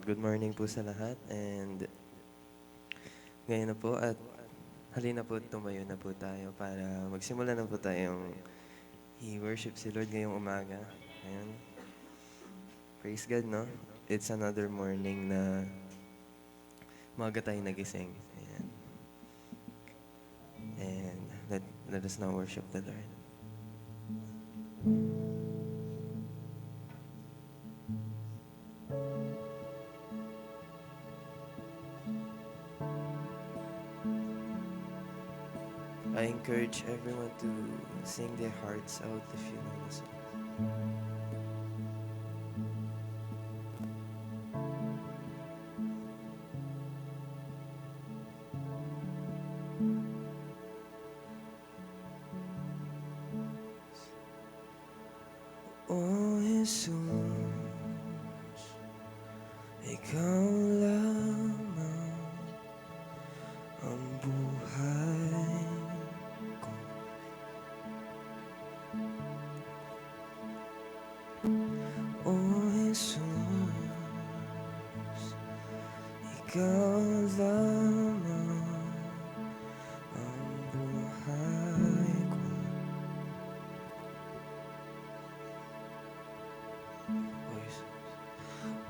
Good morning po sa lahat and ngayon na po at halina po tumayo na po tayo para magsimula na po tayong i-worship si Lord ngayong umaga. Ayan. Praise God, no? It's another morning na umaga tayo nagising. Ayan. And let us now worship the Lord. I encourage everyone to sing their hearts out if you know the song. Oh Jesus, Ikaw lamang ang buhay ko. Oh Jesus, Ikaw lamang ang buhay ko.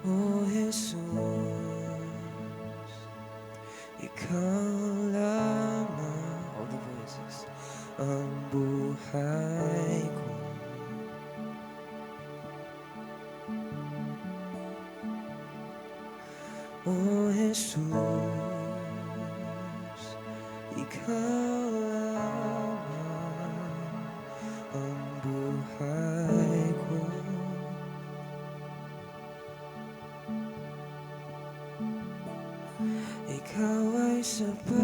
Oh Jesus, Ikaw lamang, all the voices, ang buhay ko. Oh Jesus, Ikaw lamang ang buhay ko. Ikaw ay sapat,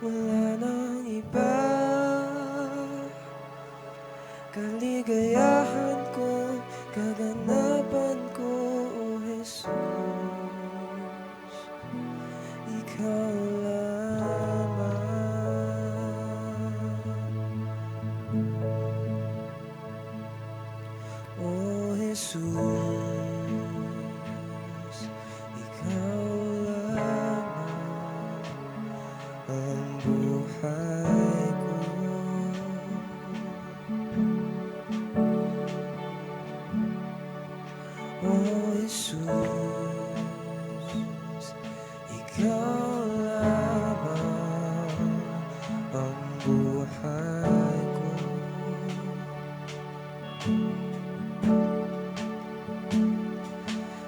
wala nang iba. Kaligayahan ko, kaganapan ko, oh Jesus, Ikaw lamang. Oh Jesus, Ikaw lamang ang buhay ko. Oh Jesus, Ikaw lamang ang buhay ko.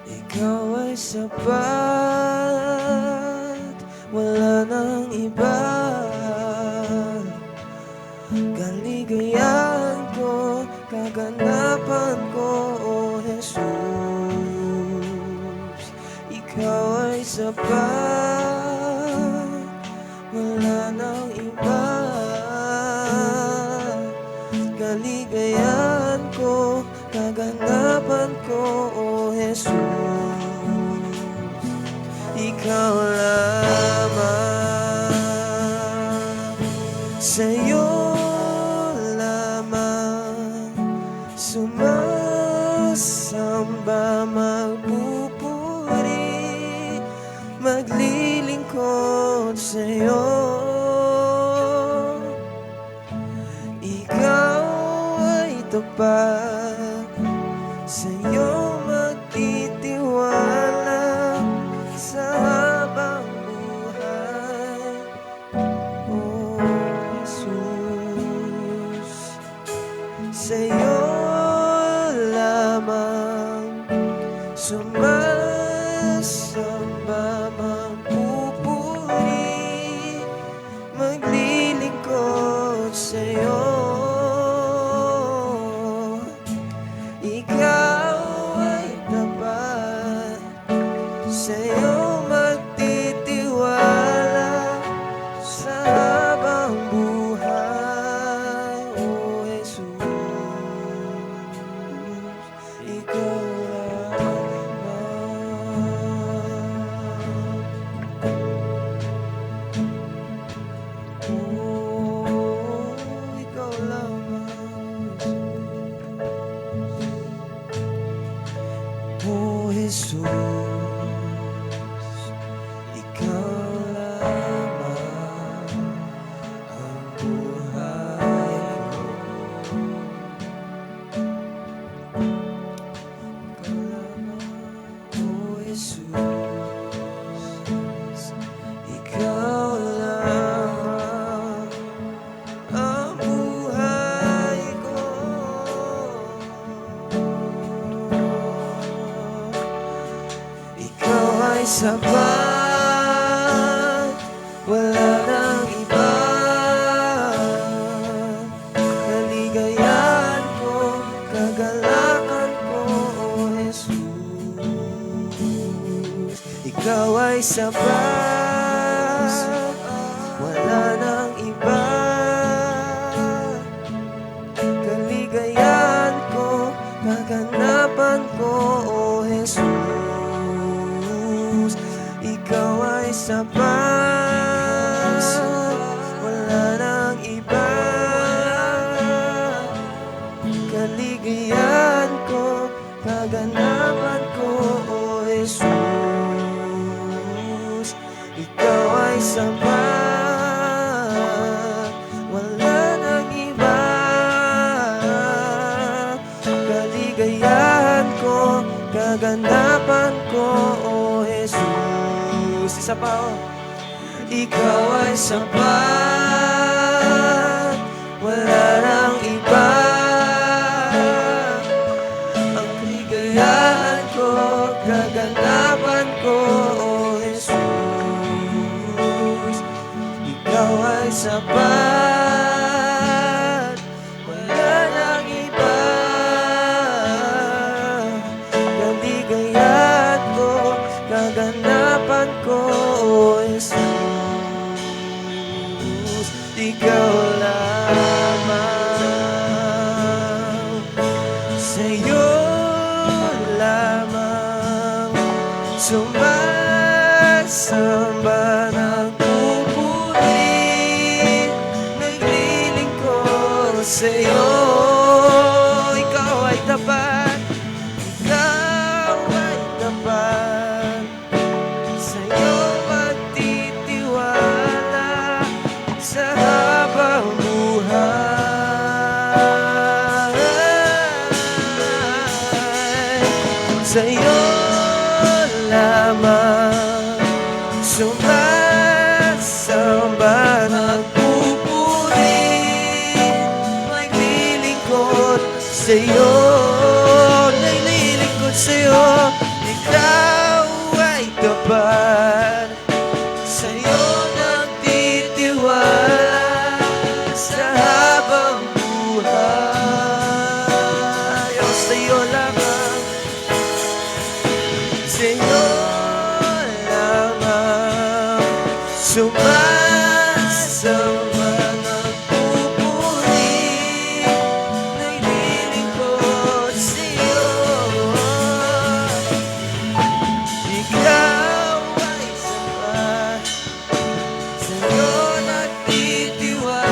Ikaw ay sapat, wala nang iba. Kaligayahan ko, kaganapan ko, oh Jesus, Ikaw ay sapat, wala nang iba. Kaligayahan ko, kaganapan ko, oh Jesus, Ikaw lamang. Sa'yo lamang sumasamba, magpupuri, maglilingkod sa'yo. Ikaw ay tapat, sa'yo magtitiwala sa habang buhay. Oh Jesus, sa'yo lamang sumasamba, magpupuri, maglilingkod sa'yo. Ikaw ay tapat, sa'yo magtitiwala sa habang buhay. Oh Jesus, Ikaw lamang. Jesus, ikaw lamang ang buhay ko. Ikaw lamang, O Jesus, ikaw lamang ang buhay ko. Ikaw ay sapat, wala nang iba. Kaligayahan ko, kagalakan ko, O Jesus. Ikaw ay sapat, wala nang iba. Kaligayahan ko, kaganapan ko, O Jesus. Ikaw ay sapat, wala nang iba. Kaligayahan ko, kaganapan ko, O Jesus. Ikaw ay sapat, wala nang iba. Kaligayahan ko, kaganapan ko, O Jesus. Isa pa, oh. Ikaw ay sapat, wala nang iba. Ang kaligayahan ko, kaganapan ko, O Jesus. Ikaw ay sapat, wala nang iba. Kaligayahan ko, kaganapan ko, O Jesus. Ikaw lamang, sa'yo lamang sumasamba, nagpupuri, naglilingkod sa'yo. Ikaw ay tapat, ikaw ay tapat. Sa'yo magtitiwala sa habang buhay. Sa'yo lamang sumasamba, nagpupuri, naglilingkod sa'yo, naglilingkod sa'yo. Ikaw ay tapat, sa'yo nagtitiwala sa habang buhay. O sa'yo lamang, sa'yo lamang sumasamba, nagpupuri, naglilingkod sa'yo. Ikaw ay sapat, sa'yo nagtitiwala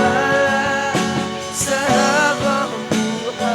sa habang buhay.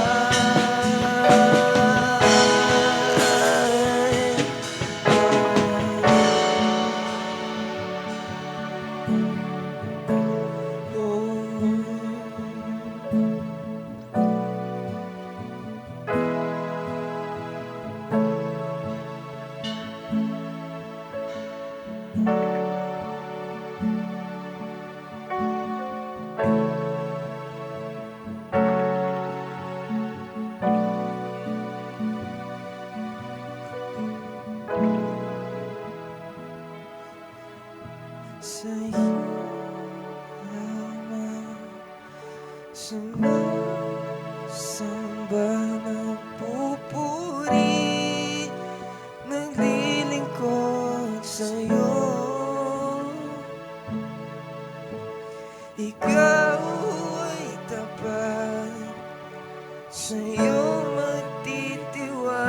Sa'yo lamang sumasamba, nagpupuri, naglilingkod sa'yo. Ikaw ay tapat, sa'yo magtitiwala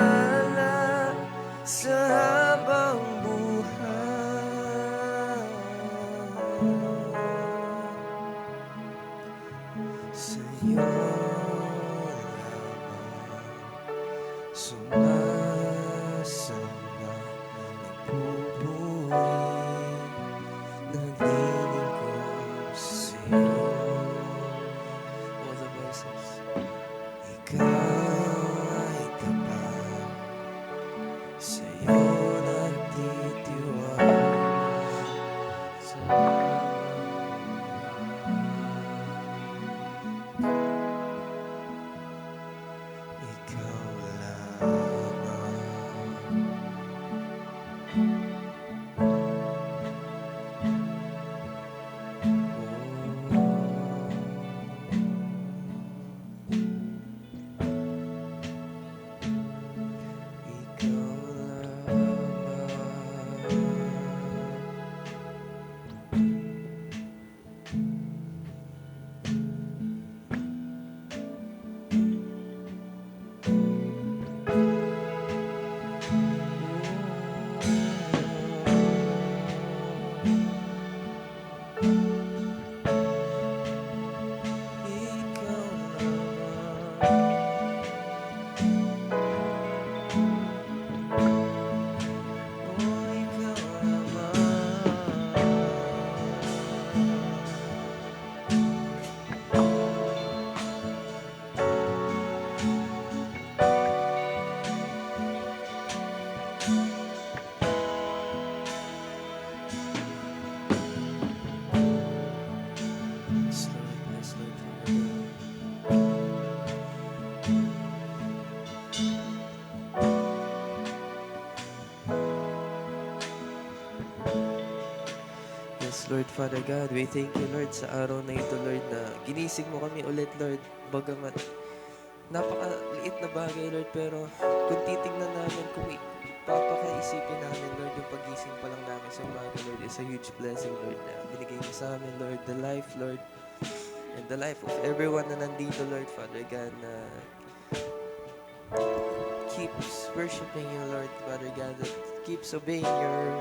sa habang buhay. Sa'yo lamang sumasamba, Lord Father God, we thank you, Lord, sa araw na ito, Lord, na ginising mo kami ulit, Lord. Bagamat napakaliit na bagay, Lord, pero kung titingnan namin, kung papakaisipin namin, Lord, yung pagising pa lang namin sa umaga, Lord, is a huge blessing, Lord, na binigay mo sa amin, Lord, the life, Lord, and the life of everyone na nandito, Lord Father God, na keeps worshiping you, Lord Father God, that keeps obeying your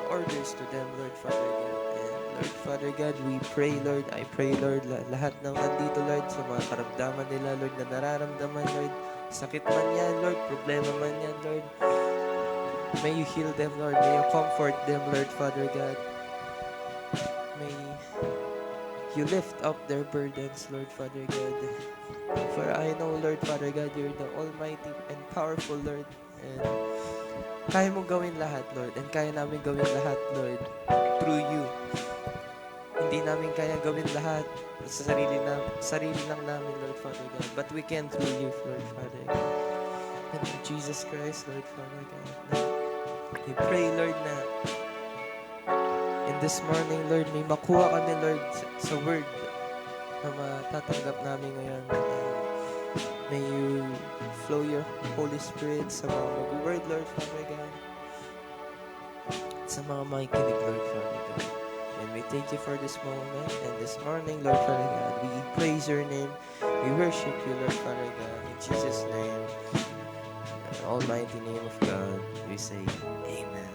orders to them, Lord Father God. And Lord Father God, we pray, Lord, I pray, Lord, lahat ng nandito, Lord, sa mga karamdaman nila, Lord, na nararamdaman, Lord, sakit man yan, Lord, problema man yan, Lord, may you heal them, Lord, may you comfort them, Lord Father God, may you lift up their burdens, Lord Father God. For I know, Lord Father God, you're the almighty and powerful, Lord, and kaya mong gawin lahat, Lord, and kaya namin gawin lahat, Lord, through you. Hindi namin kaya gawin lahat sa sarili lang namin, Lord Father God, but we can through you, Lord Father God. And in Jesus Christ, Lord Father God, we pray, Lord, na in this morning, Lord, may makuha kami, Lord, sa word na matatanggap namin ngayon. May you flow your Holy Spirit sa mga mag-word, Lord Father God, sa mga makikinig, Lord Father God. And we thank you for this moment and this morning, Lord Father God. We praise your name. We worship you, Lord Father God. In Jesus' name, in the almighty name of God, we say, Amen.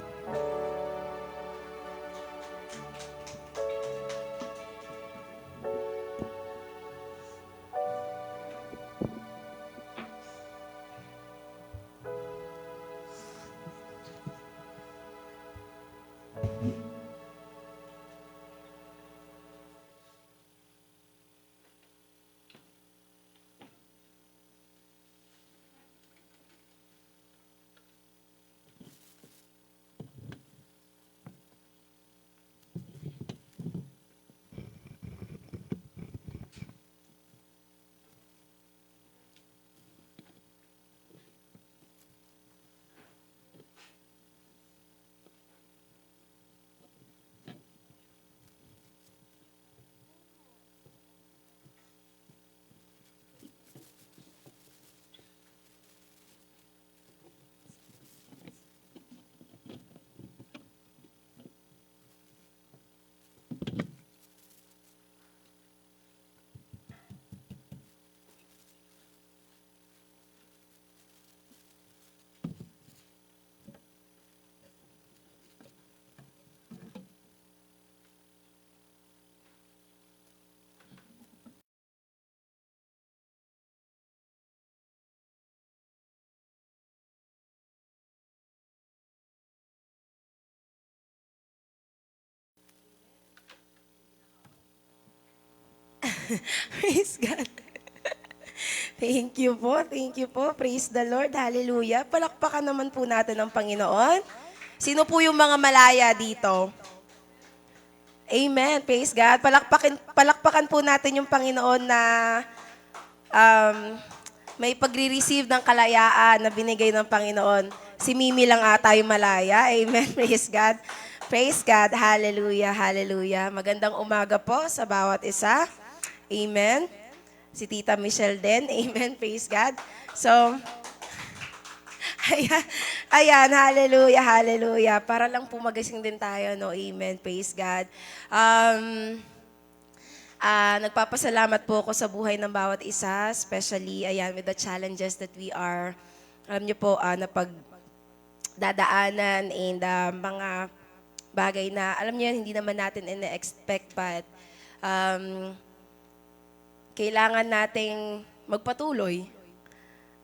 Praise God. Thank you po, thank you po. Praise the Lord, hallelujah. Palakpakan naman po natin ang Panginoon. Sino po yung mga malaya dito? Amen, praise God. Palakpakan po natin yung Panginoon na um, may pagre-receive ng kalayaan na binigay ng Panginoon. Si Mimi lang ata yung malaya. Amen, praise God. Praise God, hallelujah, hallelujah. Magandang umaga po sa bawat isa. Amen. Si Tita Michelle din. Amen. Praise God. So, ayan, hallelujah, hallelujah. Para lang po magising din tayo, no? Amen. Praise God. Nagpapasalamat po ako sa buhay ng bawat isa, especially, ayan, with the challenges that we are, alam niyo po, napagdadaanan and mga bagay na, alam niyo, hindi naman natin ina-expect, but kailangan nating magpatuloy.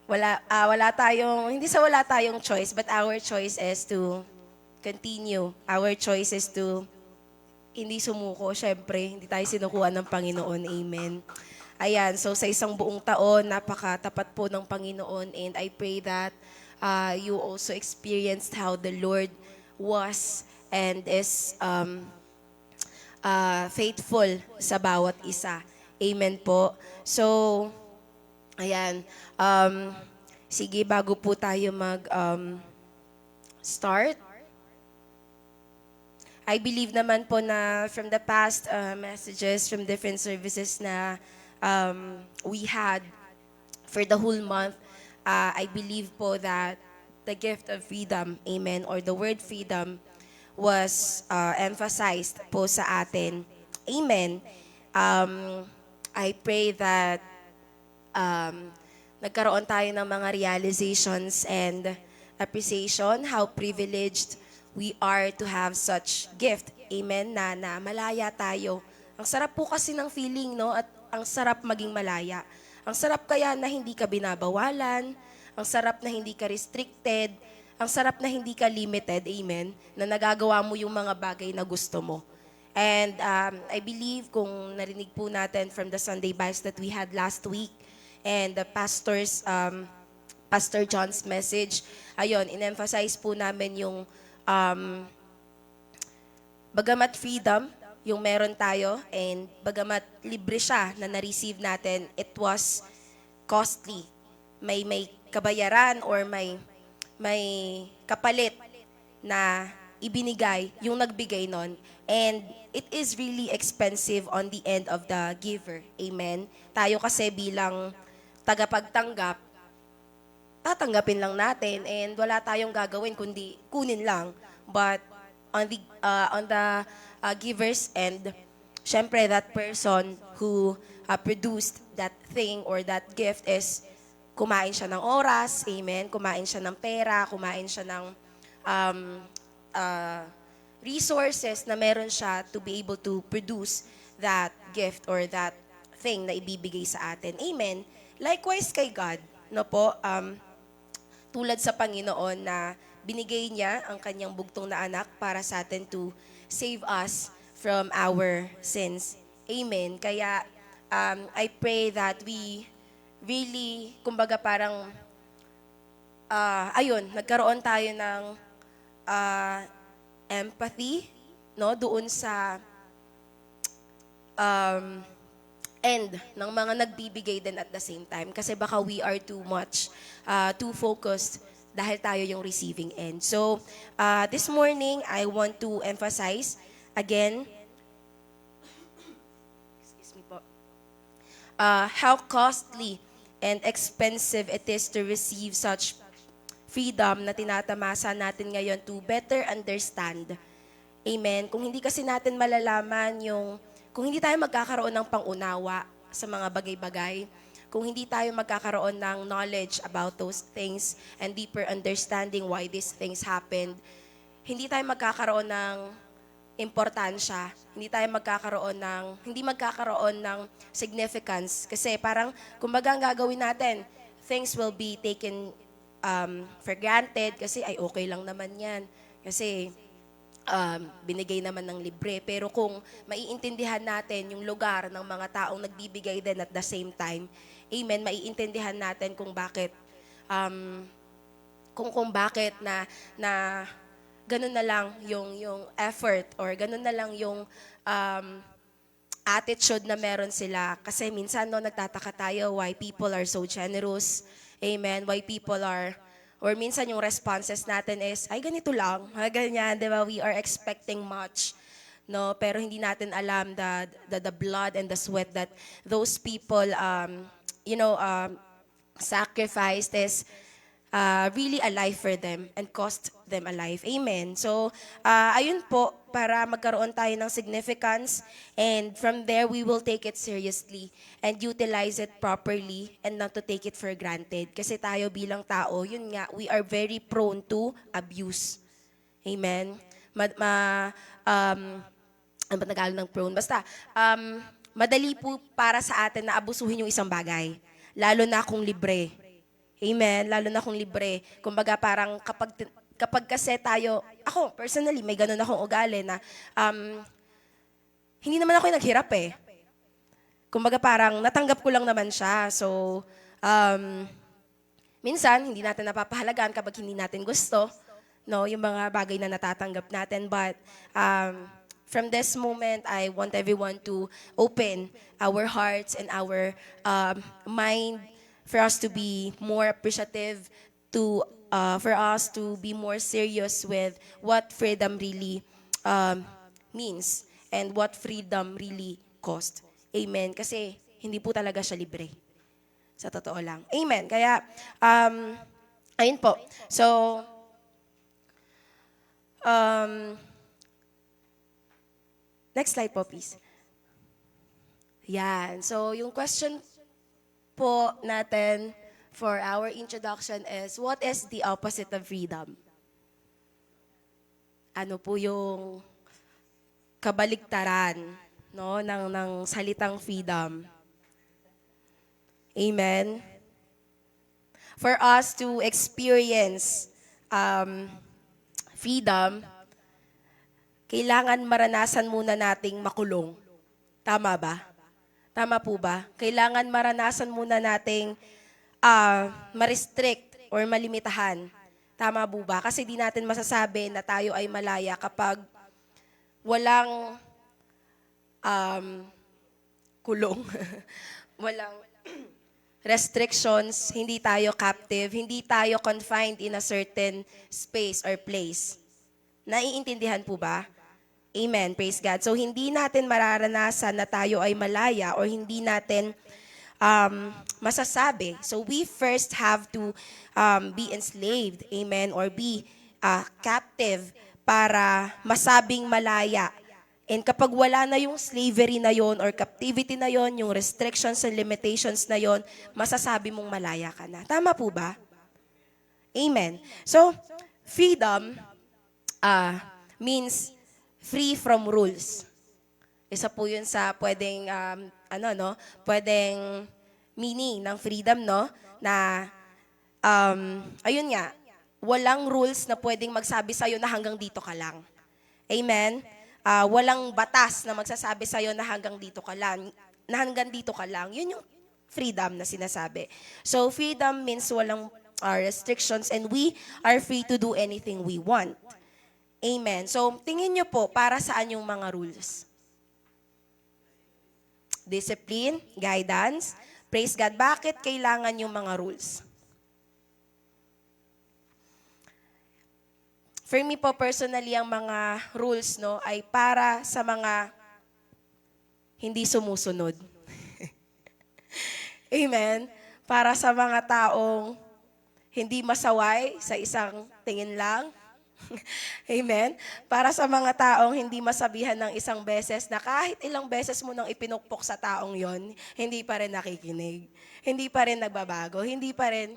Wala tayong choice, but our choice is to continue. Our choice is to hindi sumuko. Syempre, hindi tayo sinukuan ng Panginoon. Amen. Ayan, so sa isang buong taon, napakatapat po ng Panginoon, and I pray that you also experienced how the Lord was and is faithful sa bawat isa. Amen po. So, ayan. Sige, bago po tayo mag-start, I believe naman po na from the past messages from different services na we had for the whole month, I believe po that the gift of freedom, amen, or the word freedom was emphasized po sa atin. Amen. I pray that nagkaroon tayo ng mga realizations and appreciation how privileged we are to have such gift. Amen, na malaya tayo. Ang sarap po kasi ng feeling, no? At ang sarap maging malaya. Ang sarap kaya na hindi ka binabawalan, ang sarap na hindi ka restricted, ang sarap na hindi ka limited, amen, na nagagawa mo yung mga bagay na gusto mo. And I believe kung narinig po natin from the Sunday Bibles that we had last week and the Pastor John's message, ayun, in-emphasize po namin yung bagamat freedom yung meron tayo and bagamat libre siya na na-receive natin, it was costly. May kabayaran or may kapalit na ibinigay yung nagbigay nun. And it is really expensive on the end of the giver. Amen? Tayo kasi bilang tagapagtanggap, tatanggapin lang natin and wala tayong gagawin kundi kunin lang. But on the giver's end, syempre that person who produced that thing or that gift is kumain siya ng oras, amen, kumain siya ng pera, kumain siya ng resources na meron siya to be able to produce that gift or that thing na ibibigay sa atin. Amen. Likewise kay God, no po, tulad sa Panginoon na binigay niya ang kanyang bugtong na anak para sa atin to save us from our sins. Amen. Kaya I pray that we really, kumbaga parang, nagkaroon tayo ng empathy, no, doon sa end ng mga nagbibigay din at the same time. Kasi baka we are too much, too focused dahil tayo yung receiving end. So, this morning, I want to emphasize again, excuse me po, how costly and expensive it is to receive such freedom na tinatamasa natin ngayon to better understand. Amen. Kung hindi kasi natin malalaman kung hindi tayo magkakaroon ng pangunawa sa mga bagay-bagay, kung hindi tayo magkakaroon ng knowledge about those things and deeper understanding why these things happened, hindi tayo magkakaroon ng importansya, hindi magkakaroon ng significance. Kasi parang, kumbaga ang gagawin natin, things will be taken for granted kasi ay okay lang naman yan. Kasi binigay naman ng libre. Pero kung maiintindihan natin yung lugar ng mga taong nagbibigay din at the same time, amen, maiintindihan natin kung bakit kung bakit na ganun na lang yung effort or ganun na lang yung attitude na meron sila. Kasi minsan nagtataka tayo why people are so generous. Amen. Why people are, or minsan yung responses natin is, ay ganito lang, ganyan, di ba? We are expecting much, no? Pero hindi natin alam the blood and the sweat that those people, sacrificed is really a life for them and cost them a life. Amen. So, ayun po, para magkaroon tayo ng significance and from there, we will take it seriously and utilize it properly and not to take it for granted. Kasi tayo bilang tao, yun nga, we are very prone to abuse. Amen. Ano ba Tagalog ng prone? Basta, madali po para sa atin na abusuhin yung isang bagay. Lalo na kung libre. Amen. Lalo na kung libre. Kumbaga parang kapag kasi tayo, ako personally, may ganun akong ugali na hindi naman ako yung naghirap eh. Kumbaga parang natanggap ko lang naman siya. So, minsan, hindi natin napapahalagaan kapag hindi natin gusto, no, yung mga bagay na natatanggap natin. But, from this moment, I want everyone to open our hearts and our mind for us to be more appreciative, for us to be more serious with what freedom really means and what freedom really cost. Amen. Kasi hindi po talaga siya libre. Sa totoo lang. Amen. Kaya, ayun po. So, next slide po, please. Yan. So, yung question po natin for our introduction is, what is the opposite of freedom? Ano po yung kabaligtaran, no, ng salitang freedom? Amen. For us to experience freedom, kailangan maranasan muna nating makulong. Tama ba? Tama po ba? Kailangan maranasan muna nating ma-restrict or malimitahan. Tama po ba? Kasi di natin masasabi na tayo ay malaya kapag walang kulong. Walang restrictions, hindi tayo captive, hindi tayo confined in a certain space or place. Naiintindihan po ba? Amen. Praise God. So, hindi natin mararanasan na tayo ay malaya or hindi natin masasabi. So, we first have to be enslaved. Amen. Or be captive para masabing malaya. And kapag wala na yung slavery na yon or captivity na yon, yung restrictions and limitations na yon, masasabi mong malaya ka na. Tama po ba? Amen. So, freedom means free from rules. Isa po yun sa pwedeng, pwedeng meaning ng freedom, no? Na, ayun nga, walang rules na pwedeng magsabi sa'yo na hanggang dito ka lang. Amen? Walang batas na magsasabi sa'yo na hanggang dito ka lang. Na hanggang dito ka lang. Yun yung freedom na sinasabi. So, freedom means walang restrictions and we are free to do anything we want. Amen. So, tingin nyo po, para saan yung mga rules? Discipline, guidance. Praise God. Bakit kailangan yung mga rules? For me po, personally, ang mga rules, no, ay para sa mga hindi sumusunod. Amen. Para sa mga taong hindi masaway sa isang tingin lang. Amen? Para sa mga taong hindi masabihan ng isang beses na kahit ilang beses mo nang ipinukpok sa taong yon, hindi pa rin nakikinig. Hindi pa rin nagbabago. Hindi pa rin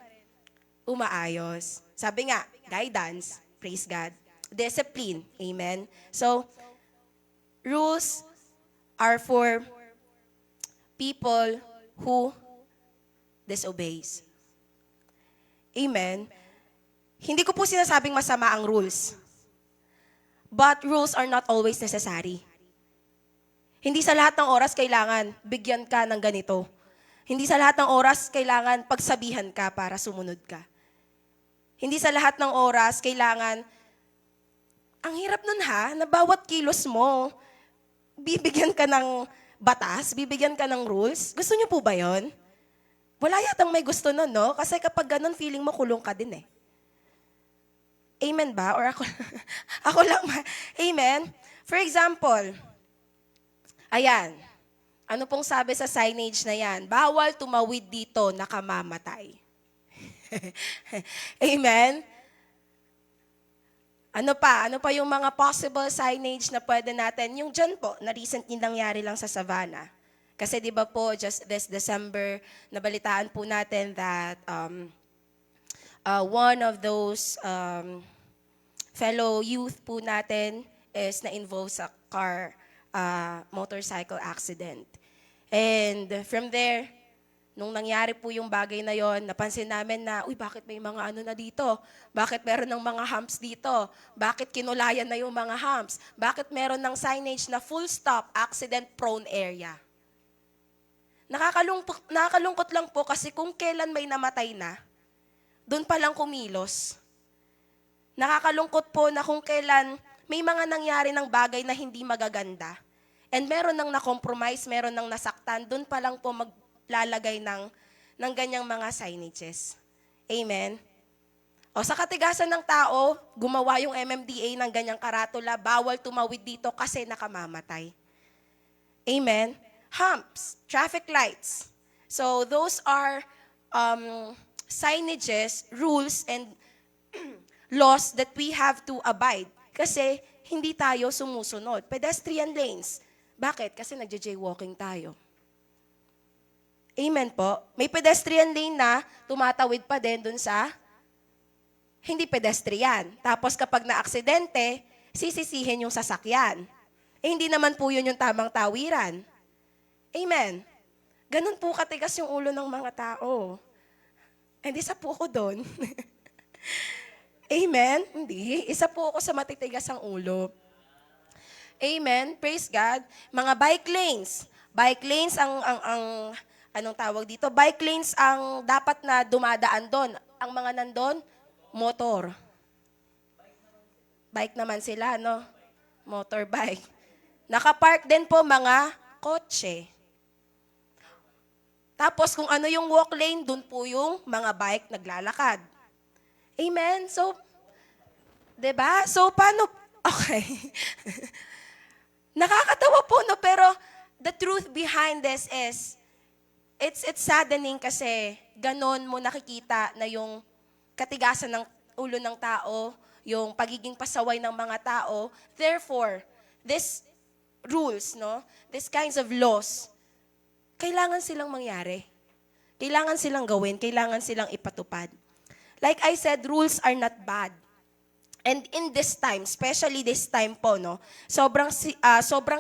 umaayos. Sabi nga, guidance, praise God. Discipline, amen? So, rules are for people who disobeys. Amen? Hindi ko po sinasabing masama ang rules. But rules are not always necessary. Hindi sa lahat ng oras kailangan bigyan ka ng ganito. Hindi sa lahat ng oras kailangan pagsabihan ka para sumunod ka. Hindi sa lahat ng oras kailangan, ang hirap nun ha, na bawat kilos mo, bibigyan ka ng batas, bibigyan ka ng rules. Gusto niyo po ba yon? Wala yatang may gusto nun, no? Kasi kapag ganun, feeling mo kulong ka din eh. Amen ba? Or ako, ako lang ba? Amen? For example, ayan, ano pong sabi sa signage na yan? Bawal tumawid dito, nakamamatay. Amen? Ano pa? Ano pa yung mga possible signage na pwede natin? Yung dyan po, na recently nangyari lang sa Savannah. Kasi di ba po, just this December, nabalitaan po natin that one of those fellow youth po natin is na-involve sa motorcycle accident. And from there, nung nangyari po yung bagay na yon, napansin namin na, uy, bakit may mga ano na dito? Bakit meron ng mga humps dito? Bakit kinulayan na yung mga humps? Bakit meron ng signage na full stop, accident prone area? Nakakalungkot lang po kasi kung kailan may namatay na, doon pa lang kumilos. Nakakalungkot po na kung kailan may mga nangyari ng bagay na hindi magaganda. And meron nang na-compromise, meron nang nasaktan, doon pa lang po maglalagay ng ganyang mga signages. Amen? O sa katigasan ng tao, gumawa yung MMDA ng ganyang karatula, bawal tumawid dito kasi nakamamatay. Amen? Humps, traffic lights. So those are signages, rules, and laws that we have to abide. Kasi hindi tayo sumusunod. Pedestrian lanes. Bakit? Kasi nagja-jaywalking tayo. Amen po. May pedestrian lane na tumatawid pa din dun sa hindi pedestrian. Tapos kapag na-aksidente, sisisihin yung sasakyan. Hindi naman po yun yung tamang tawiran. Amen. Ganun po katigas yung ulo ng mga tao. And isa po ako doon. Amen? Hindi. Isa po ako sa matitigas ang ulo. Amen. Praise God. Mga bike lanes. Bike lanes ang anong tawag dito? Bike lanes ang dapat na dumadaan doon. Ang mga nandun, motor. Bike naman sila, no? Motorbike. Nakapark din po mga kotse. Tapos kung ano yung walk lane, dun po yung mga bike naglalakad. Amen? So, 'di ba? So, paano? Okay. Nakakatawa po, no? Pero the truth behind this is, it's saddening kasi ganon mo nakikita na yung katigasan ng ulo ng tao, yung pagiging pasaway ng mga tao. Therefore, these rules, no? These kinds of laws, kailangan silang mangyari. Kailangan silang gawin, kailangan silang ipatupad. Like I said, rules are not bad. And in this time, especially this time po, no, sobrang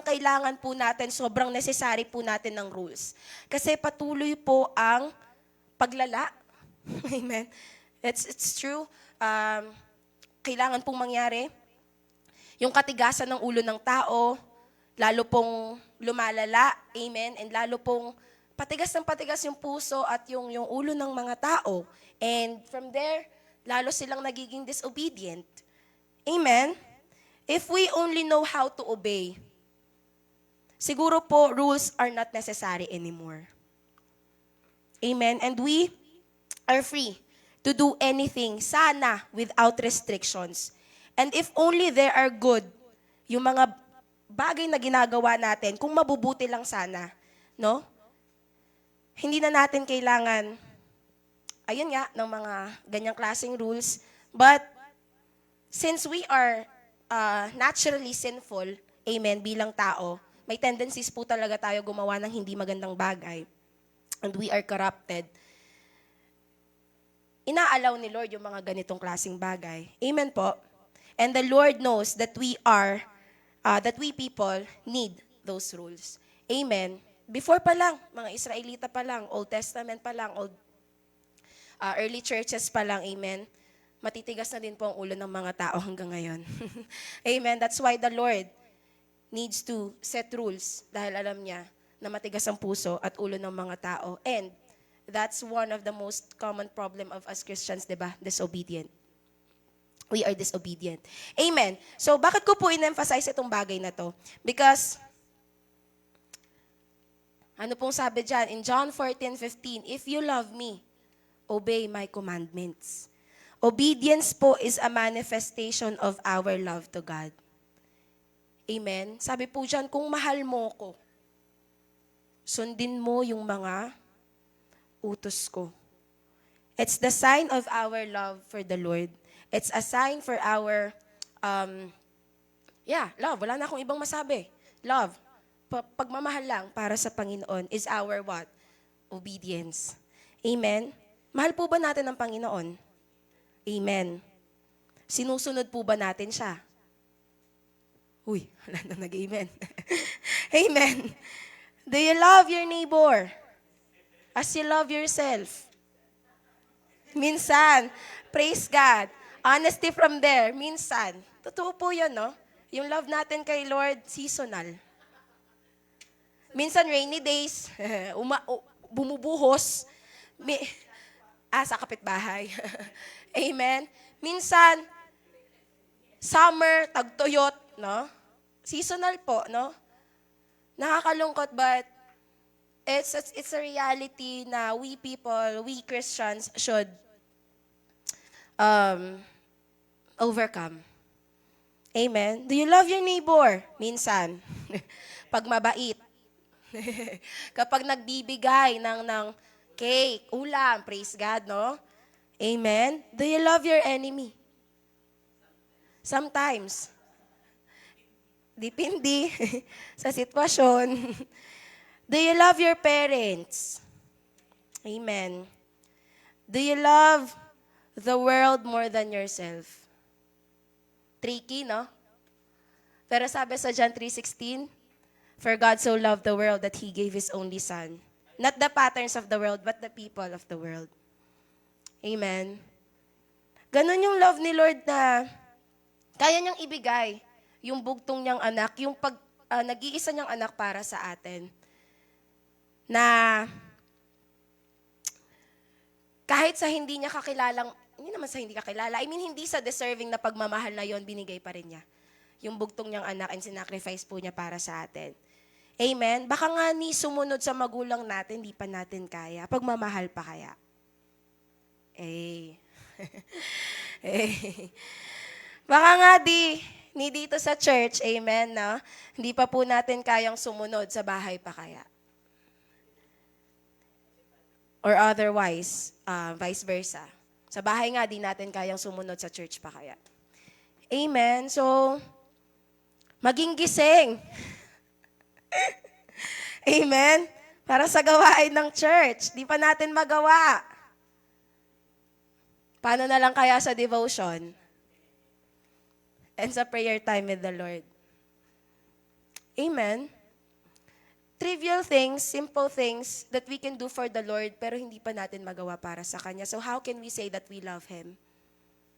kailangan po natin, sobrang necessary po natin ng rules. Kasi patuloy po ang paglala. Amen. It's true. Kailangan pong mangyari. Yung katigasan ng ulo ng tao, lalo pong lumalala. Amen. And lalo pong patigas ng patigas yung puso at yung ulo ng mga tao. And from there, lalo silang nagiging disobedient. Amen? If we only know how to obey, siguro po, rules are not necessary anymore. Amen? And we are free to do anything, sana, without restrictions. And if only there are good, yung mga bagay na ginagawa natin, kung mabubuti lang sana, no? Hindi na natin kailangan, ayun nga, ng mga ganyang klaseng rules. But, since we are naturally sinful, amen, bilang tao, may tendencies po talaga tayo gumawa ng hindi magandang bagay. And we are corrupted. Inaalaw ni Lord yung mga ganitong klaseng bagay. Amen po. And the Lord knows that we people need those rules. Amen. Before pa lang, mga Israelita pa lang, Old Testament pa lang, early churches pa lang, amen, matitigas na din po ang ulo ng mga tao hanggang ngayon. Amen. That's why the Lord needs to set rules dahil alam niya na matigas ang puso at ulo ng mga tao. And that's one of the most common problem of us Christians, di ba? Disobedient. We are disobedient. Amen. So, bakit ko po in-emphasize itong bagay na to? Because, ano pong sabi dyan? In John 14:15, if you love me, obey my commandments. Obedience po is a manifestation of our love to God. Amen? Sabi po dyan, kung mahal mo ko, sundin mo yung mga utos ko. It's the sign of our love for the Lord. It's a sign for our, love. Wala na akong ibang masabi. Love. Pagmamahal lang para sa Panginoon is our what? Obedience. Amen? Mahal po ba natin ang Panginoon? Amen. Sinusunod po ba natin siya? Uy, wala na nag-amen. Amen. Do you love your neighbor as you love yourself? Minsan. Praise God. Honesty from there. Minsan. Totoo po yun, no? Yung love natin kay Lord, seasonal. Minsan rainy days, bumubuhos. Sa kapitbahay. Amen. Minsan, summer, tagtuyot, no? Seasonal po, no? Nakakalungkot, but it's a reality na we people, we Christians should overcome. Amen? Do you love your neighbor? Minsan. Pag mabait. Kapag nagbibigay ng cake, ulam, praise God, no? Amen? Do you love your enemy? Sometimes. Depende sa sitwasyon. Do you love your parents? Amen. Do you love the world more than yourself? Tricky, no? Pero sabi sa John 3:16, for God so loved the world that He gave His only Son. Not the patterns of the world, but the people of the world. Amen. Ganon yung love ni Lord na kaya niyang ibigay yung bugtong niyang anak, yung nag-iisa niyang anak para sa atin. Na kahit sa hindi niya kakilalang, hindi naman sa hindi kakilala, I mean hindi sa deserving na pagmamahal na yon, binigay pa rin niya. Yung bugtong niyang anak and sinacrifice po niya para sa atin. Amen? Baka nga ni sumunod sa magulang natin, di pa natin kaya. Pagmamahal pa kaya? Baka nga ni dito sa church, amen, no? Hindi pa po natin kayang sumunod sa bahay pa kaya. Or otherwise, vice versa. Sa bahay nga, di natin kayang sumunod sa church pa kaya. Amen? So, maging gising. Amen? Para sa gawain ng church. Di pa natin magawa. Paano na lang kaya sa devotion? And sa prayer time with the Lord. Amen? Trivial things, simple things that we can do for the Lord pero hindi pa natin magawa para sa Kanya. So how can we say that we love Him?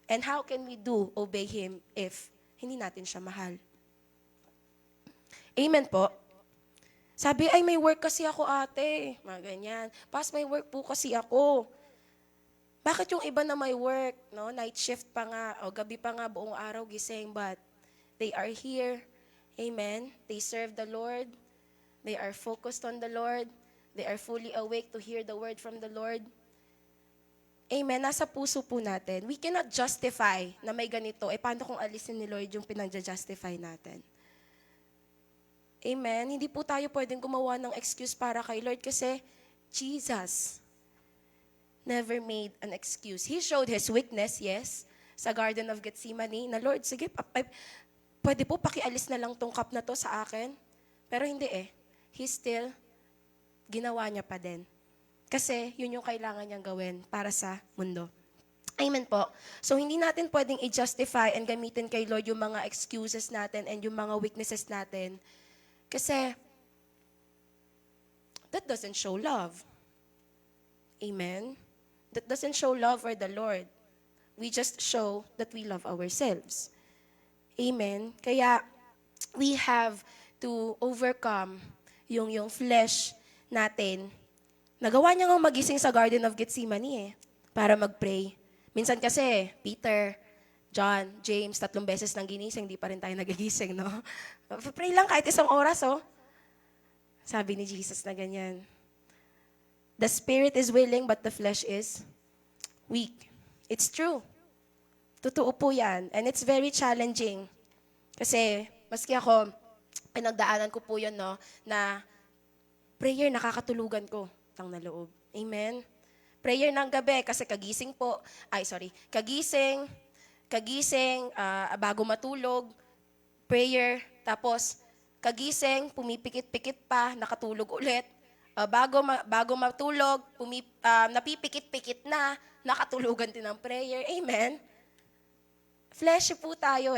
And how can we obey Him if hindi natin siya mahal? Amen po. Sabi, ay may work kasi ako ate. Mga ganyan. Pas may work po kasi ako. Bakit yung iba na may work, no? Night shift pa nga, o gabi pa nga, buong araw gising, but they are here. Amen? They serve the Lord. They are focused on the Lord. They are fully awake to hear the word from the Lord. Amen? Nasa puso po natin. We cannot justify na may ganito. Paano kung alisin ni Lord yung pinag-justify natin? Amen? Hindi po tayo pwedeng gumawa ng excuse para kay Lord kasi Jesus never made an excuse. He showed His weakness, yes, sa Garden of Gethsemane, na Lord, sige, pwede po pakialis na lang tong cup na to sa akin. Pero hindi He still, ginawa niya pa din. Kasi yun yung kailangan niyang gawin para sa mundo. Amen po. So hindi natin pwedeng i-justify and gamitin kay Lord yung mga excuses natin and yung mga weaknesses natin. Kasi that doesn't show love. Amen? That doesn't show love for the Lord. We just show that we love ourselves. Amen? Kaya, we have to overcome yung flesh natin. Nagawa niya nga magising sa Garden of Gethsemane para mag-pray. Minsan kasi, Peter, John, James, 3 beses nang ginising, di pa rin tayo nagigising, no? Pray lang kahit 1 oras, Sabi ni Jesus na ganyan. The spirit is willing, but the flesh is weak. It's true. Totoo po yan. And it's very challenging. Kasi, maski ako, pinagdaanan ko po yun, no, na prayer, nakakatulugan ko. Tang na loob. Amen? Prayer ng gabi, kasi kagising, bago matulog, prayer, tapos kagising, pumipikit-pikit pa, nakatulog ulit. Bago matulog, napipikit-pikit na, nakatulugan din ng prayer. Amen? Fleshy po tayo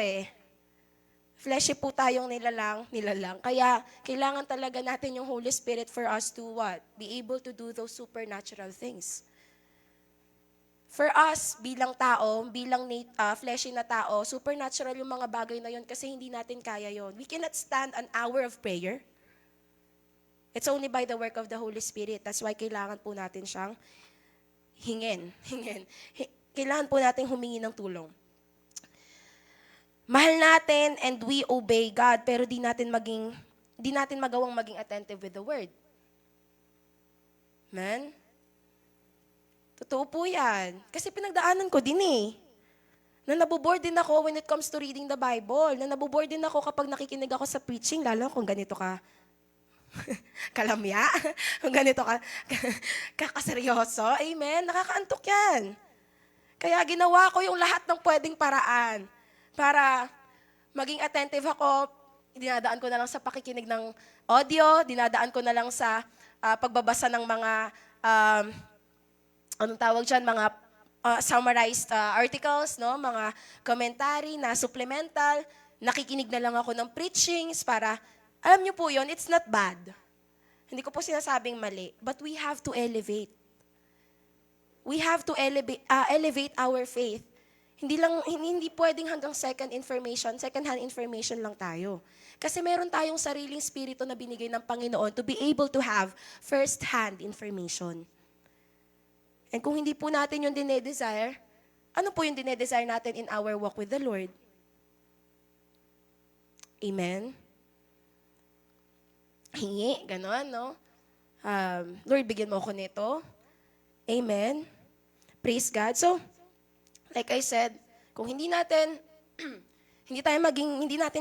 Fleshy po tayong nilalang. Kaya, kailangan talaga natin yung Holy Spirit for us to what? Be able to do those supernatural things. For us, bilang tao, bilang fleshy na tao, supernatural yung mga bagay na yun kasi hindi natin kaya yon. We cannot stand an hour of prayer. It's only by the work of the Holy Spirit. That's why kailangan po natin siyang hingin. Kailangan po natin humingi ng tulong. Mahal natin and we obey God, pero di natin magawang maging attentive with the Word. Amen? Totoo po yan. Kasi pinagdaanan ko din Na naboboard din ako when it comes to reading the Bible. Na naboboard din ako kapag nakikinig ako sa preaching, lalo kung ganito ka kalamya, kung ganito ka kakaseryoso. Amen? Nakakaantok yan. Kaya ginawa ko yung lahat ng pwedeng paraan para maging attentive ako. Dinadaan ko na lang sa pakikinig ng audio, dinadaan ko na lang sa pagbabasa ng mga, anong tawag dyan, mga summarized articles, no? Mga commentary na supplemental. Nakikinig na lang ako ng preachings para, alam niyo po yun, it's not bad. Hindi ko po sinasabing mali, but we have to elevate. We have to elevate our faith. Hindi pwedeng hanggang second-hand information lang tayo. Kasi meron tayong sariling spirito na binigay ng Panginoon to be able to have first-hand information. And kung hindi po natin yung dinedesire, ano po yung dinedesire natin in our walk with the Lord? Amen? Hingi, ganon, no? Lord, bigyan mo ako nito. Amen? Praise God. So, like I said, kung hindi natin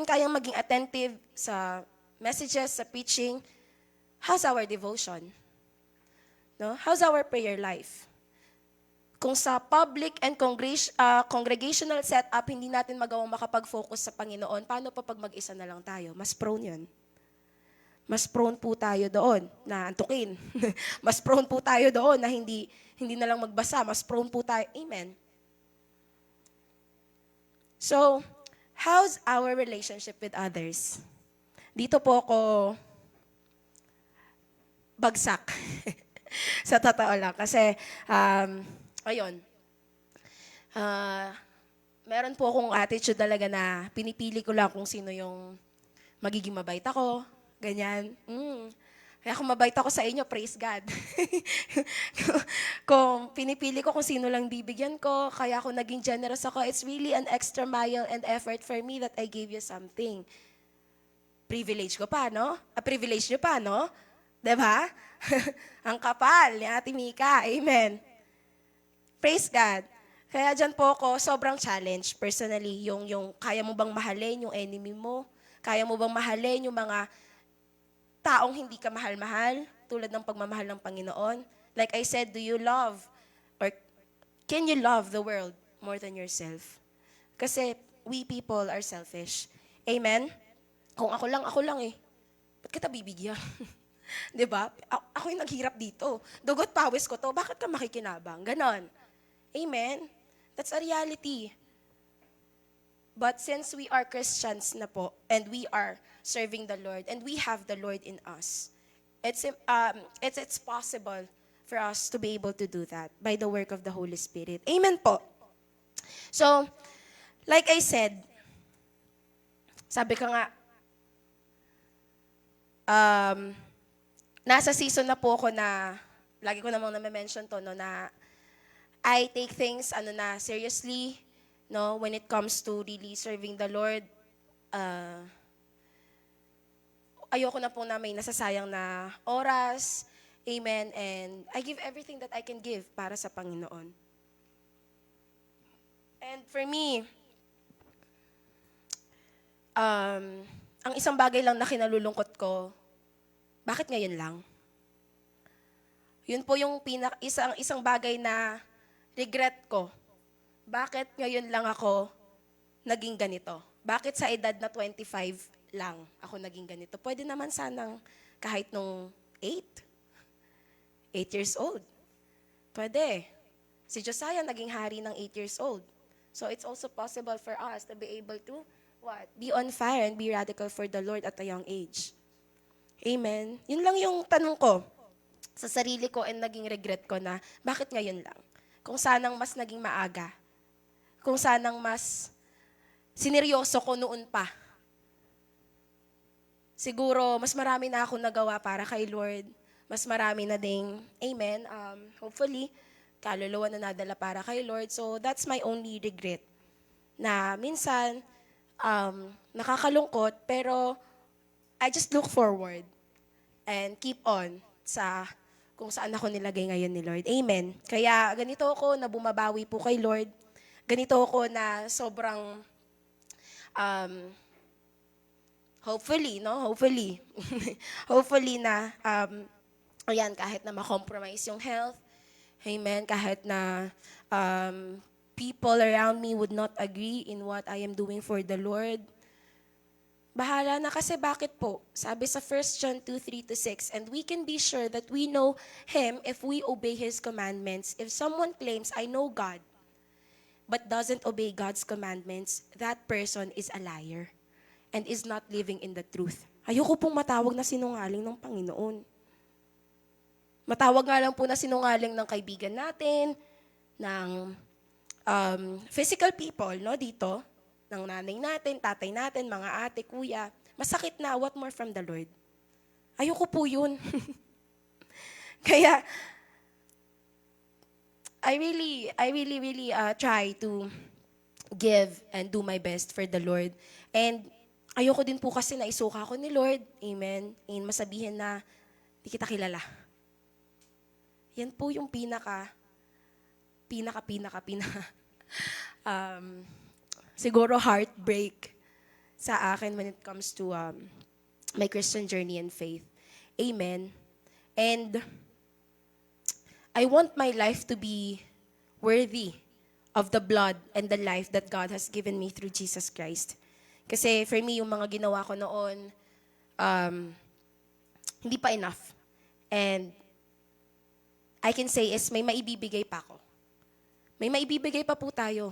kayang maging attentive sa messages, sa preaching, how's our devotion? No? How's our prayer life? Kung sa public and congregational setup, hindi natin magawang makapag-focus sa Panginoon, paano pa pag mag-isa na lang tayo? Mas prone yun. Mas prone po tayo doon na antukin. Mas prone po tayo doon na hindi na lang magbasa. Mas prone po tayo. Amen. So, how's our relationship with others? Dito po ako bagsak. Sa totoo lang. Kasi, ayun. Meron po akong attitude talaga na pinipili ko lang kung sino yung magiging mabait ako. Ganyan. Kaya kung mabait ako sa inyo, praise God. Kung pinipili ko kung sino lang bibigyan ko, kaya ako naging generous ako, it's really an extra mile and effort for me that I gave you something. Privilege ko pa, no? Privilege nyo pa, no? Diba? Ang kapal ni Ate Mika. Amen. Praise God. Kaya dyan po ako, sobrang challenge personally, yung kaya mo bang mahalin yung enemy mo? Kaya mo bang mahalin yung mga taong hindi ka mahal-mahal, tulad ng pagmamahal ng Panginoon? Like I said, do you love or can you love the world more than yourself? Kasi we people are selfish. Amen? Kung ako lang eh. Ba't kita bibigyan? Diba? Ako yung naghirap dito. Dugot pawis ko to, bakit ka makikinabang? Ganon. Amen? That's a reality. But since we are Christians na po, and we are serving the Lord, and we have the Lord in us, it's possible for us to be able to do that by the work of the Holy Spirit. Amen po. So, like I said, sabi ka nga, nasa season na po ako na, lagi ko namang na-mention to, no, na I take things seriously, no, when it comes to really serving the Lord. Ayoko na po na may nasasayang na oras. Amen. And I give everything that I can give para sa Panginoon. And for me, ang isang bagay lang na kinalulungkot ko, bakit ngayon lang? Yun po yung isang bagay na regret ko. Bakit ngayon lang ako naging ganito? Bakit sa edad na 25 lang ako naging ganito? Pwede naman sanang kahit nung 8 years old. Pwede. Si Josiah naging hari ng 8 years old. So it's also possible for us to be able to be on fire and be radical for the Lord at a young age. Amen. Yun lang yung tanong ko sa sarili ko and naging regret ko na bakit ngayon lang? Kung sanang mas naging maaga. Kung sanang mas sineryoso ko noon pa. Siguro, mas marami na ako nagawa para kay Lord. Mas marami na ding, amen, hopefully, kaluluwa na nadala para kay Lord. So, that's my only regret. Na minsan, nakakalungkot, pero I just look forward and keep on sa kung saan ako nilagay ngayon ni Lord. Amen. Kaya ganito ako na bumabawi po kay Lord. ganito ako na sobrang, um, hopefully, no? Hopefully. Hopefully na, ayan, kahit na ma-compromise yung health, amen, kahit na people around me would not agree in what I am doing for the Lord, bahala na kasi bakit po? Sabi sa 1 John 2:3-6, and we can be sure that we know Him if we obey His commandments. If someone claims, I know God, but doesn't obey God's commandments, that person is a liar and is not living in the truth. Ayoko pong matawag na sinungaling ng Panginoon. Matawag nga lang po na sinungaling ng kaibigan natin, ng physical people, no, dito, ng nanay natin, tatay natin, mga ate, kuya. Masakit na, what more from the Lord? Ayoko po yun. Kaya, I really try to give and do my best for the Lord. And ayoko din po kasi na isuka ko ni Lord, amen, and masabihin na, di kita kilala. Yan po yung pinaka, siguro heartbreak sa akin when it comes to my Christian journey and faith. Amen. And I want my life to be worthy of the blood and the life that God has given me through Jesus Christ. Kasi for me, yung mga ginawa ko noon, hindi pa enough. And I can say is may maibibigay pa ako. May maibibigay pa po tayo.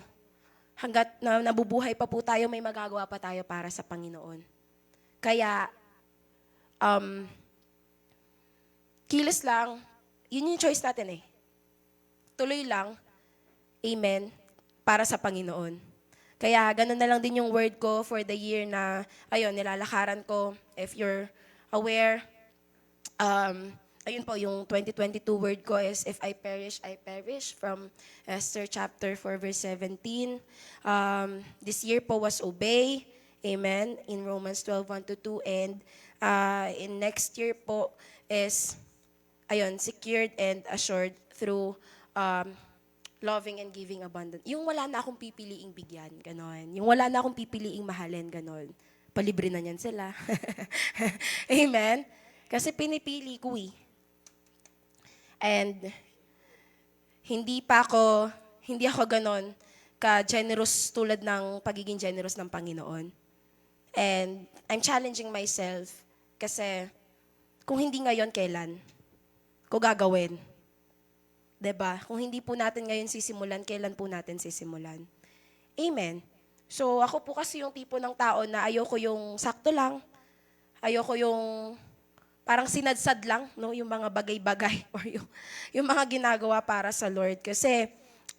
Hanggat na nabubuhay pa po tayo, may magagawa pa tayo para sa Panginoon. Kaya, kilos lang, yun yung choice natin eh. Tuloy lang, amen, para sa Panginoon. Kaya, ganun na lang din yung word ko for the year na, ayun, nilalakaran ko. If you're aware, ayun po, yung 2022 word ko is, if I perish, from Esther chapter 4, verse 17. This year po was obey, amen, in Romans 12, 1-2. And in next year po is, ayun, secured and assured through loving and giving abundant. Yung wala na akong pipiliing bigyan, ganon. Yung wala na akong pipiliing mahalin, ganon. Palibre na niyan sila. Amen? Kasi pinipili ko eh. And hindi ako ganon ka-generous tulad ng pagiging generous ng Panginoon. And I'm challenging myself kasi kung hindi ngayon, kailan? Ko gagawin. 'Di ba? Kung hindi po natin ngayon sisimulan, kailan po natin sisimulan? Amen. So ako po kasi yung tipo ng tao na ayoko yung sakto lang. Ayoko yung parang sinadsad lang, no, yung mga bagay-bagay or yung mga ginagawa para sa Lord. Kasi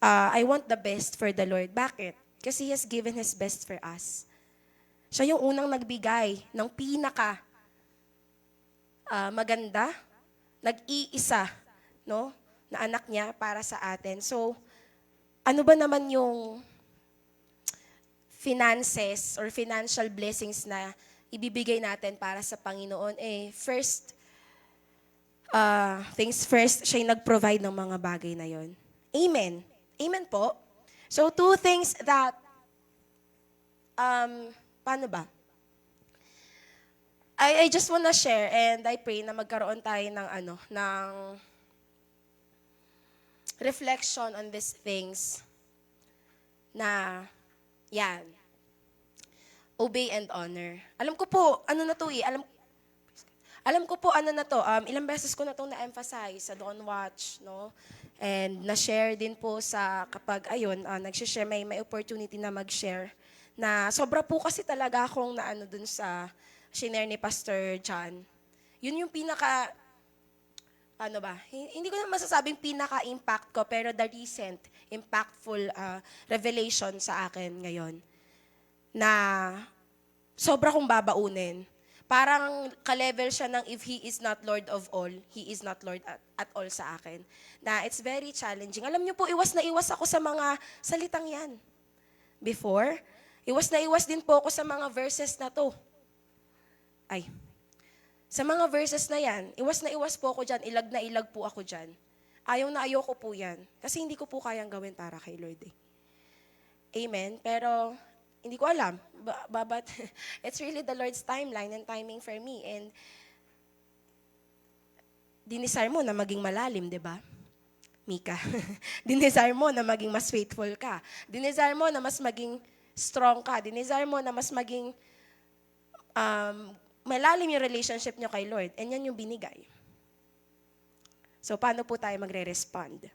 I want the best for the Lord. Bakit? Kasi He has given His best for us. Siya yung unang nagbigay ng pinaka maganda, nag-iisa, no, na anak niya para sa atin. So, ano ba naman yung finances or financial blessings na ibibigay natin para sa Panginoon? First, things first, siya yung nag-provide ng mga bagay na yon. Amen. Amen po. So, two things that, paano ba? I just wanna share and I pray na magkaroon tayo ng reflection on these things na, yan, obey and honor. Alam ko po, alam ko po ilang beses ko na itong na-emphasize sa Don't Watch, no? And na-share din po sa kapag, nag-share, may opportunity na mag-share. Na sobra po kasi talaga akong dun sa shinare ni Pastor John. Yun yung pinaka, hindi ko na masasabing pinaka-impact ko, pero the recent impactful revelation sa akin ngayon na sobra kong babaunin. Parang ka-level siya ng if He is not Lord of all, He is not Lord at all sa akin. Na it's very challenging. Alam niyo po, iwas na iwas ako sa mga salitang yan. Before, iwas na iwas din po ako sa mga verses na to. Sa mga verses na yan, iwas na iwas po ako dyan, ilag na ilag po ako dyan. Ayaw na ayoko po yan. Kasi hindi ko po kayang gawin para kay Lord eh. Amen. Pero, hindi ko alam. But, it's really the Lord's timeline and timing for me. And, dinesire mo na maging malalim, di ba? Mika. Dinesire mo na maging mas faithful ka. Dinesire mo na mas maging strong ka. Dinesire mo na mas maging malalim yung relationship nyo kay Lord. And yan yung binigay. So, paano po tayo magre-respond?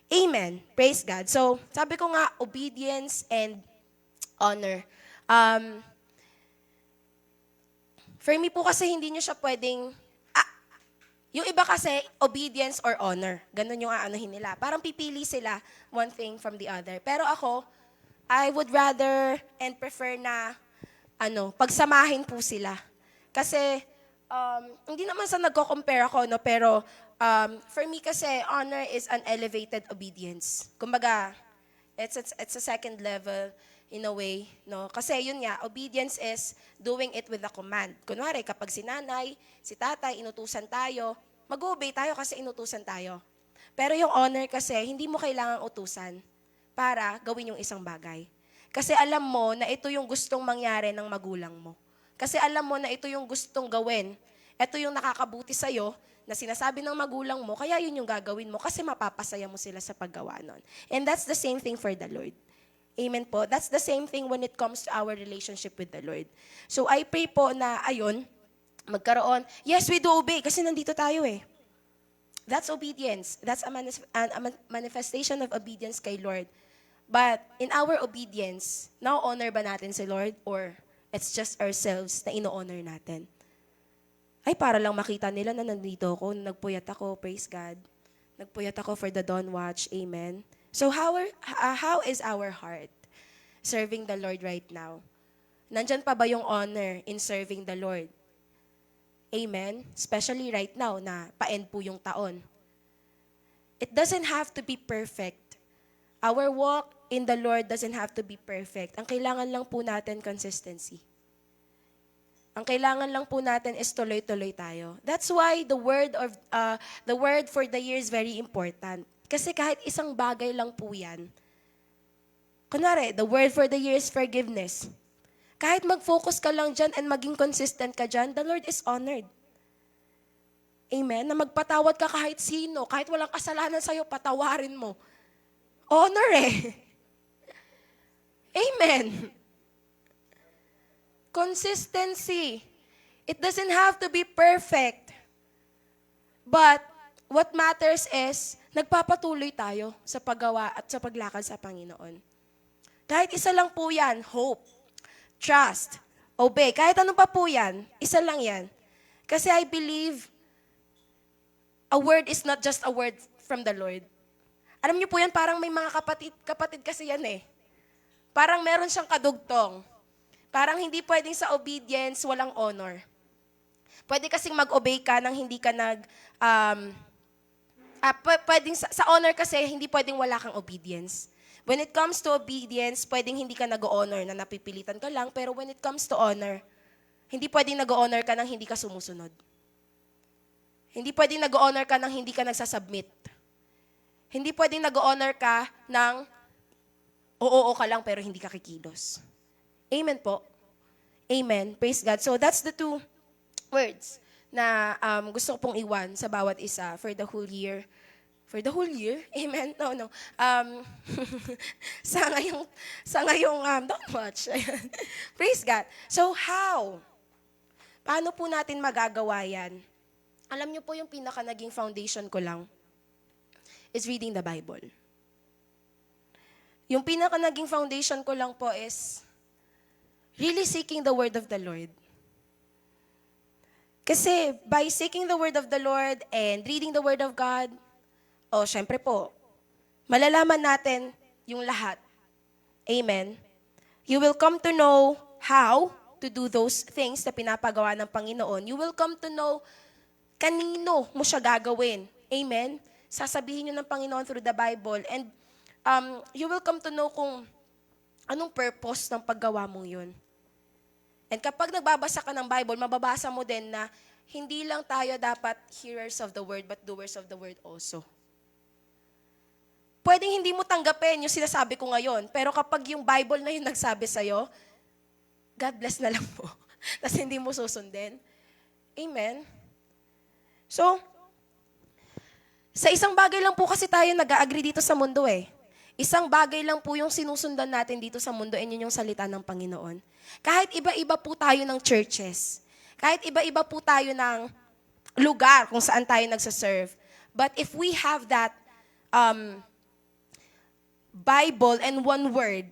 Amen. Praise God. So, sabi ko nga, obedience and honor. For me po kasi hindi nyo siya pwedeng, yung iba kasi, obedience or honor. Ganun yung aanuhin nila. Parang pipili sila one thing from the other. Pero ako, I would rather and prefer na, pagsamahin po sila. Kasi, hindi naman sa nagko-compare ako, no? Pero, for me kasi, honor is an elevated obedience. Kumbaga, it's a second level in a way, no? Kasi yun nga, obedience is doing it with a command. Kunwari, kapag si nanay, si tatay, inutusan tayo, mag-obey tayo kasi inutusan tayo. Pero yung honor kasi, hindi mo kailangang utusan para gawin yung isang bagay. Kasi alam mo na ito yung gustong mangyari ng magulang mo. Kasi alam mo na ito yung gustong gawin. Ito yung nakakabuti sa'yo na sinasabi ng magulang mo, kaya yun yung gagawin mo kasi mapapasaya mo sila sa paggawa nun. And that's the same thing for the Lord. Amen po. That's the same thing when it comes to our relationship with the Lord. So I pray po na, ayun, magkaroon. Yes, we do obey kasi nandito tayo eh. That's obedience. That's a manifestation of obedience kay Lord. But in our obedience, na-honor ba natin si Lord or it's just ourselves na ino-honor natin? Ay, para lang makita nila na nandito ako, nagpuyat ako, praise God. Nagpuyat ako for the dawn watch, amen. So how is our heart serving the Lord right now? Nandyan pa ba yung honor in serving the Lord? Amen? Especially right now na pa-end po yung taon. It doesn't have to be perfect. Our walk in the Lord doesn't have to be perfect. Ang kailangan lang po natin, consistency. Ang kailangan lang po natin is tuloy-tuloy tayo. That's why the word for the year is very important. Kasi kahit isang bagay lang po yan. Kunwari, the word for the year is forgiveness. Kahit mag-focus ka lang dyan and maging consistent ka dyan, the Lord is honored. Amen? Na magpatawad ka kahit sino, kahit walang kasalanan sa'yo, patawarin mo. Honor eh. Amen. Consistency. It doesn't have to be perfect. But, what matters is, nagpapatuloy tayo sa paggawa at sa paglakad sa Panginoon. Kahit isa lang po yan, hope, trust, obey. Kahit ano pa po yan, isa lang yan. Kasi I believe, a word is not just a word from the Lord. Alam niyo po yan, parang may mga kapatid kasi yan eh. Parang meron siyang kadugtong. Parang hindi pwedeng sa obedience, walang honor. Pwede kasing mag-obey ka nang hindi ka pwedeng sa honor kasi, hindi pwedeng wala kang obedience. When it comes to obedience, pwedeng hindi ka nag-honor na napipilitan ka lang, pero when it comes to honor, hindi pwedeng nag-honor ka nang hindi ka sumusunod. Hindi pwedeng nag-honor ka nang hindi ka nagsasubmit. Hindi pwedeng nag-honor ka nang oo ka lang pero hindi ka kikilos. Amen po. Amen. Praise God. So that's the two words na gusto ko pong iwan sa bawat isa for the whole year. For the whole year? Amen? No. Sa ngayong don't watch. Praise God. So how? Paano po natin magagawa yan? Alam niyo po yung pinaka naging foundation ko lang is reading the Bible. Yung pinaka naging foundation ko lang po is really seeking the word of the Lord. Kasi by seeking the word of the Lord and reading the word of God, syempre po, malalaman natin yung lahat. Amen. You will come to know how to do those things na pinapagawa ng Panginoon. You will come to know kanino mo siya gagawin. Amen. Sasabihin nyo ng Panginoon through the Bible. And you will come to know kung anong purpose ng paggawa mong yun. And kapag nagbabasa ka ng Bible, mababasa mo din na hindi lang tayo dapat hearers of the word, but doers of the word also. pwedeng hindi mo tanggapin yung sinasabi ko ngayon. Pero kapag yung Bible na yung nagsabi sa'yo, God bless na lang po. Tapos hindi mo susundin. Amen? So, sa isang bagay lang po kasi tayo nag-agree dito sa mundo eh. Isang bagay lang po yung sinusundan natin dito sa mundo, and yun yung salita ng Panginoon. Kahit iba-iba po tayo ng churches, kahit iba-iba po tayo ng lugar kung saan tayo nagsaserve, but if we have that Bible and one word,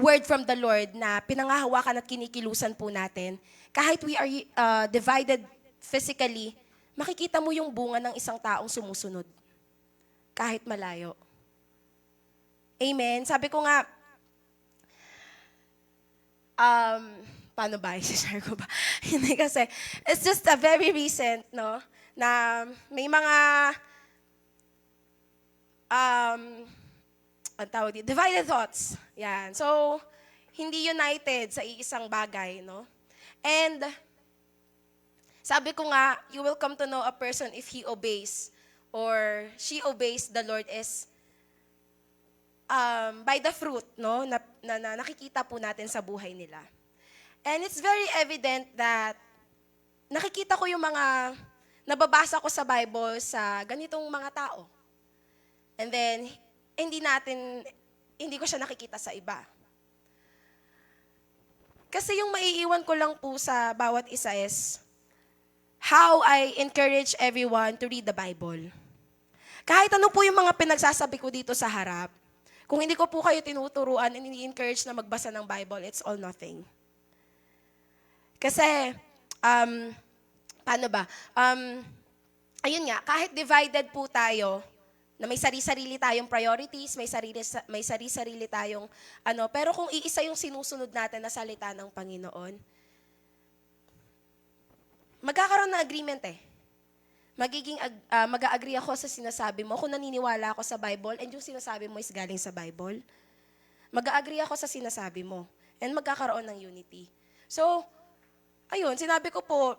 word from the Lord na pinangahawakan at kinikilusan po natin, kahit we are divided physically, makikita mo yung bunga ng isang taong sumusunod. Kahit malayo. Amen. Sabi ko nga, paano ba? I-share ko ba? Hindi kasi, it's just a very recent, no? Na may mga, ang tawag dito, divided thoughts. Yan. So, hindi united sa iisang bagay, no? And, sabi ko nga, you will come to know a person if he obeys or she obeys the Lord is by the fruit, no, na nakikita po natin sa buhay nila. And it's very evident that nakikita ko yung mga nababasa ko sa Bible sa ganitong mga tao. And then, hindi ko siya nakikita sa iba. Kasi yung maiiwan ko lang po sa bawat isa is how I encourage everyone to read the Bible. Kahit ano po yung mga pinagsasabi ko dito sa harap, kung hindi ko po kayo tinuturuan and ini-encourage na magbasa ng Bible, it's all nothing. Kasi, paano ba? Ayun nga, kahit divided po tayo, na may sarili-sarili tayong priorities, may sarili-sarili tayong pero kung iisa yung sinusunod natin na salita ng Panginoon, magkakaroon ng agreement eh. Mag-a-agree ako sa sinasabi mo kung naniniwala ako sa Bible and yung sinasabi mo is galing sa Bible. Mag-a-agree ako sa sinasabi mo and magkakaroon ng unity. So, ayun, sinabi ko po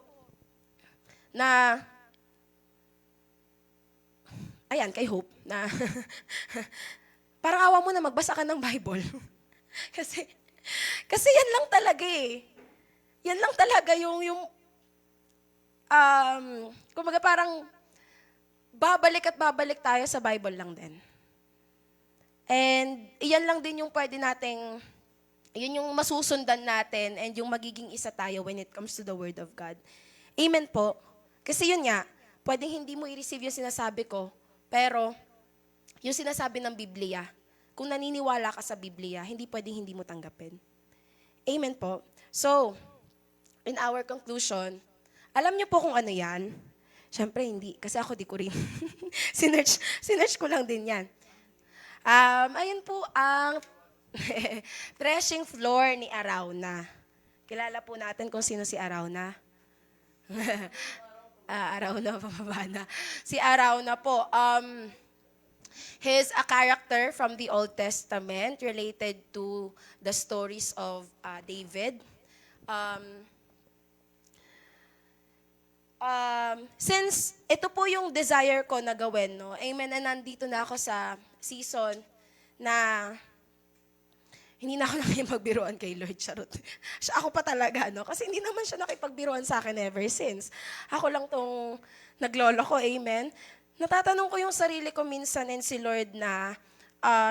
na, ayan, kay Hope, na parang awa mo na magbasa ka ng Bible. kasi yan lang talaga eh. Yan lang talaga yung kumbaga parang babalik at babalik tayo sa Bible lang din. And iyan lang din yung pwede nating, yun yung masusundan natin and yung magiging isa tayo when it comes to the Word of God. Amen po. Kasi yun nga, pwedeng hindi mo i-receive yung sinasabi ko, pero yung sinasabi ng Biblia, kung naniniwala ka sa Biblia, hindi pwedeng hindi mo tanggapin. Amen po. So, in our conclusion, alam niyo po kung ano yan? Siyempre hindi, kasi ako di ko rin. Sinerch ko lang din yan. Ayun po ang threshing floor ni Arauna. Kilala po natin kung sino si Arauna. Arauna, pababa na. Si Arauna po, he's a character from the Old Testament related to the stories of David. Since ito po yung desire ko na gawin, no? Amen, na nandito na ako sa season na hindi na ako nakipagbiruan kay Lord, charot. Ako pa talaga, no? Kasi hindi naman siya nakipagbiruan sa akin ever since. Ako lang tong naglolo ko, amen. Natatanong ko yung sarili ko minsan and si Lord na,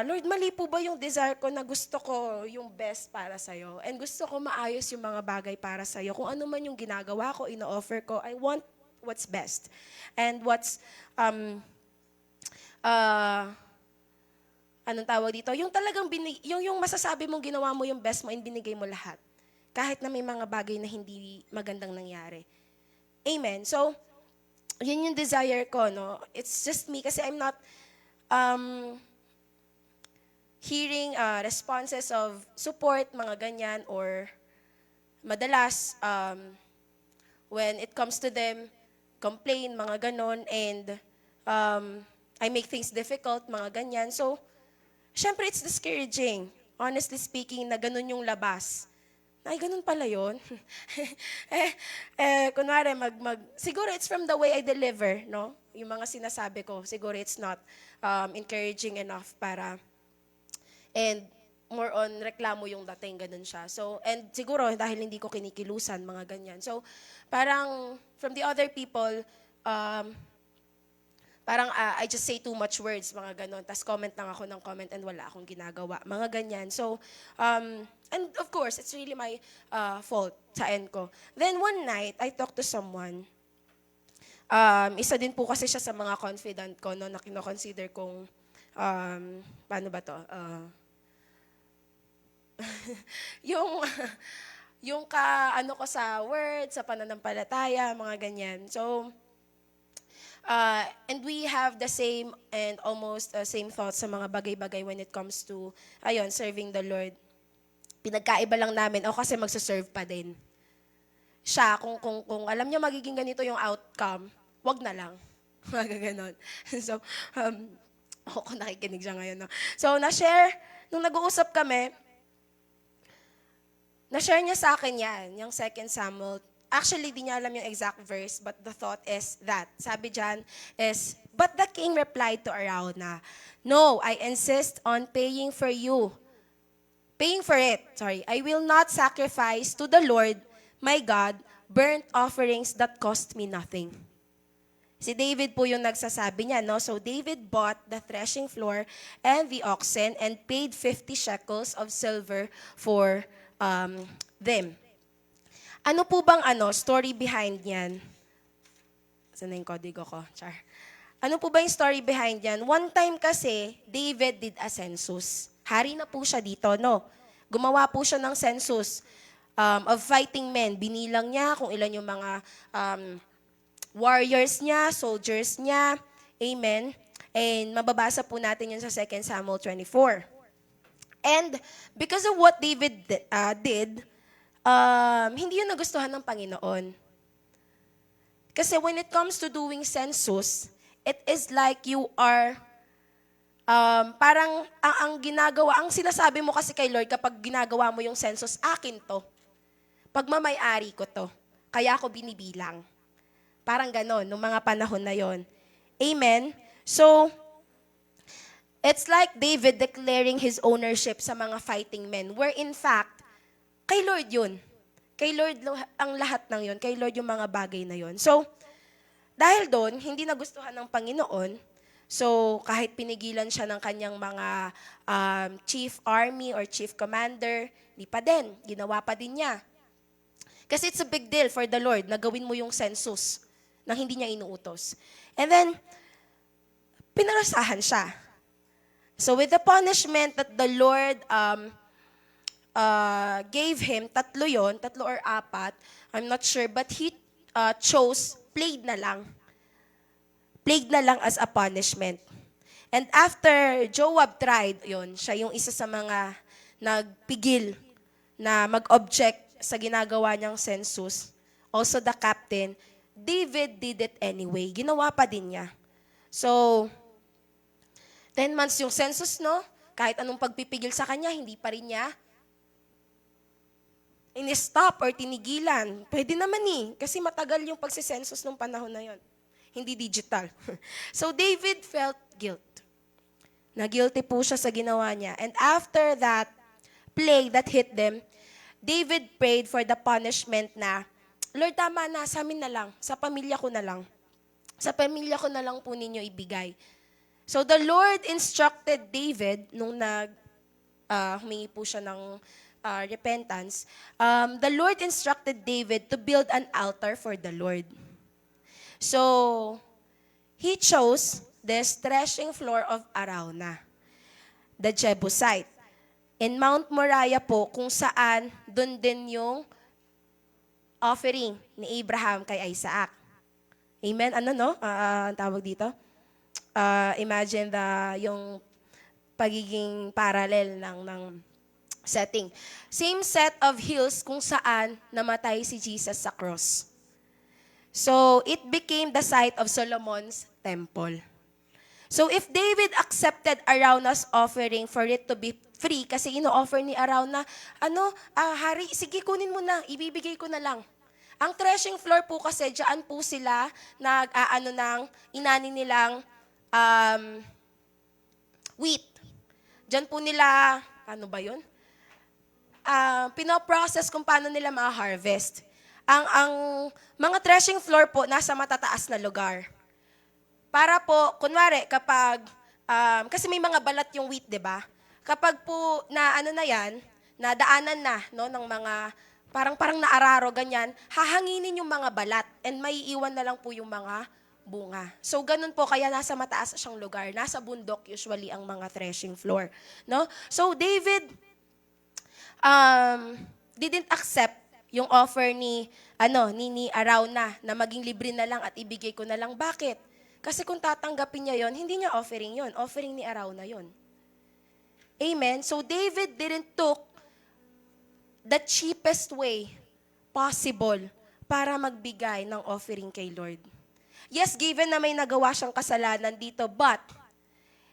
Lord, mali po ba yung desire ko na gusto ko yung best para sa'yo? And gusto ko maayos yung mga bagay para sa'yo. Kung ano man yung ginagawa ko, ino-offer ko, I want what's best. And what's, anong tawag dito? Yung talagang, yung masasabi mong ginawa mo yung best mo and binigay mo lahat. Kahit na may mga bagay na hindi magandang nangyari. Amen. So, yun yung desire ko, no? It's just me kasi I'm not, hearing responses of support, mga ganyan, or madalas, when it comes to them, complain, mga ganon, and I make things difficult, mga ganyan. So, syempre, it's discouraging, honestly speaking, na ganon yung labas. Ay, ganun pala yun. Kunwari, siguro it's from the way I deliver, no? yung mga sinasabi ko, siguro it's not encouraging enough para, and more on reklamo yung dating, ganun siya. So, and siguro dahil hindi ko kinikilusan, mga ganyan. So, parang from the other people, parang I just say too much words, mga ganun. Tapos comment lang ako ng comment and wala akong ginagawa, mga ganyan. So, and of course, it's really my fault sa end ko. Then one night, I talked to someone. Isa din po kasi siya sa mga confidant ko, no, na kino-consider kong, paano ba to? Yung, yung ano ko sa word, sa pananampalataya, mga ganyan. So, and we have the same and almost same thoughts sa mga bagay-bagay when it comes to, ayun, serving the Lord. Pinagkaiba lang namin, ako kasi magsaserve pa din. Siya, kung alam niya magiging ganito yung outcome, wag na lang. Mga ganon. So, ako nakikinig siya ngayon. No? So, na-share, nung nag-uusap kami, na-share niya sa akin yan, yung 2 Samuel. Actually, di niya alam yung exact verse, but the thought is that. Sabi dyan is, but the king replied to Araunah, no, I insist on paying for it. I will not sacrifice to the Lord, my God, burnt offerings that cost me nothing. Si David po yung nagsasabi niya, no? So David bought the threshing floor and the oxen and paid 50 shekels of silver for them. Ano po bang story behind yan? Saan na yung kodigo ko? Char. Ano po ba yung story behind yan? One time kasi, David did a census. Hari na po siya dito, no? Gumawa po siya ng census of fighting men. Binilang niya kung ilan yung mga warriors niya, soldiers niya. Amen. And mababasa po natin yun sa 2 Samuel 24. And because of what David did, hindi yun nagustuhan ng Panginoon. Kasi when it comes to doing census, it is like you are, parang ang ginagawa, ang sinasabi mo kasi kay Lord kapag ginagawa mo yung census, akin to. Pagmamay-ari ko to. Kaya ako binibilang. Parang ganon, nung mga panahon na yon. Amen? So, it's like David declaring his ownership sa mga fighting men, where in fact, kay Lord yun. Kay Lord ang lahat ng yun. Kay Lord yung mga bagay na yun. So, dahil doon, hindi nagustuhan ng Panginoon. So, kahit pinigilan siya ng kanyang mga chief army or chief commander, di pa din. Ginawa pa din niya. Kasi it's a big deal for the Lord na gawin mo yung census nang hindi niya inuutos. And then, pinarasahan siya. So with the punishment that the Lord gave him, 3 or 4, I'm not sure, but he chose plague na lang. Plague na lang as a punishment. And after Joab tried, siya yung isa sa mga nagpigil na mag-object sa ginagawa niyang census. Also the captain, David did it anyway. Ginawa pa din niya. So, 10 months yung census, no? Kahit anong pagpipigil sa kanya, hindi pa rin niya in-stop or tinigilan. Pwede naman kasi matagal yung pagsisensus nung panahon na yon. Hindi digital. So David felt guilt. Na-guilty po siya sa ginawa niya. And after that plague that hit them, David prayed for the punishment na, Lord, tama na, sa amin na lang, sa pamilya ko na lang. Sa pamilya ko na lang po ninyo ibigay. So the Lord instructed David, nung humingi po siya ng repentance, the Lord instructed David to build an altar for the Lord. So, he chose this threshing floor of Araunah, the Jebusite. In Mount Moriah po, kung saan, dun din yung offering ni Abraham kay Isaac. Amen? Ang tawag dito? Imagine yung pagiging parallel ng setting. Same set of hills kung saan namatay si Jesus sa cross. So, it became the site of Solomon's temple. So, if David accepted Araunah's offering for it to be free, kasi ino-offer ni Araunah, hari, sige kunin mo na, ibibigay ko na lang. Ang threshing floor po kasi, dyan po sila nag-aano ng inani nilang um, wheat. Diyan po nila, paano ba yun? Pinoprocess kung paano nila ma-harvest. Ang mga threshing floor po nasa matataas na lugar. Para po, kunwari, kapag, kasi may mga balat yung wheat, di ba? Kapag po na ano na yan, nadaanan na no, ng mga, parang naararo, ganyan, hahanginin yung mga balat and may iwan na lang po yung mga bunga. So, ganun po, kaya nasa mataas siyang lugar. Nasa bundok usually ang mga threshing floor. No? So, David didn't accept yung offer ni Arauna na maging libre na lang at ibigay ko na lang. Bakit? Kasi kung tatanggapin niya yon, hindi niya offering yon. Offering ni Arauna yon. Amen? So David didn't took the cheapest way possible para magbigay ng offering kay Lord. Yes, given na may nagawa siyang kasalanan dito, but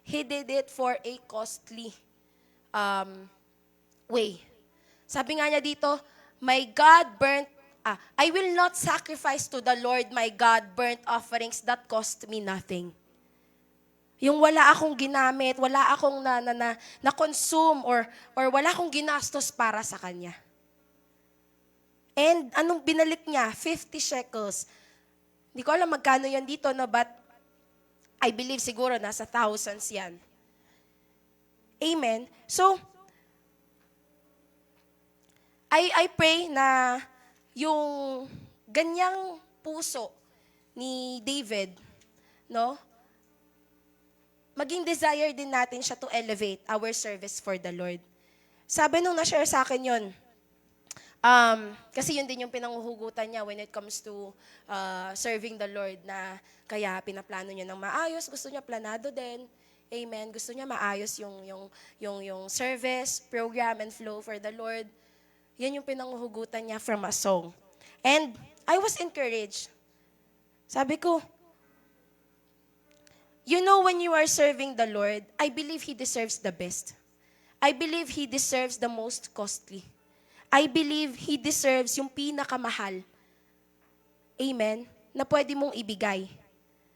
he did it for a costly way. Sabi nga niya dito, I will not sacrifice to the Lord my God burnt offerings that cost me nothing. Yung wala akong ginamit, wala akong na-consume or wala akong ginastos para sa Kanya. And anong binalik niya? 50 shekels. Hindi ko alam magkano yan dito, no? But I believe siguro nasa thousands yan. Amen? So, I pray na yung ganyang puso ni David, no? Maging desire din natin siya to elevate our service for the Lord. Sabi nung na-share sa akin yun, kasi yun din yung pinanguhugutan niya when it comes to serving the Lord, na kaya pinaplano niya ng maayos, gusto niya planado din. Amen. Gusto niya maayos yung service, program, and flow for the Lord. Yan yung pinanguhugutan niya from a song. And I was encouraged. Sabi ko, you know, when you are serving the Lord, I believe He deserves the best. I believe He deserves the most costly. I believe He deserves yung pinakamahal. Amen? Na pwede mong ibigay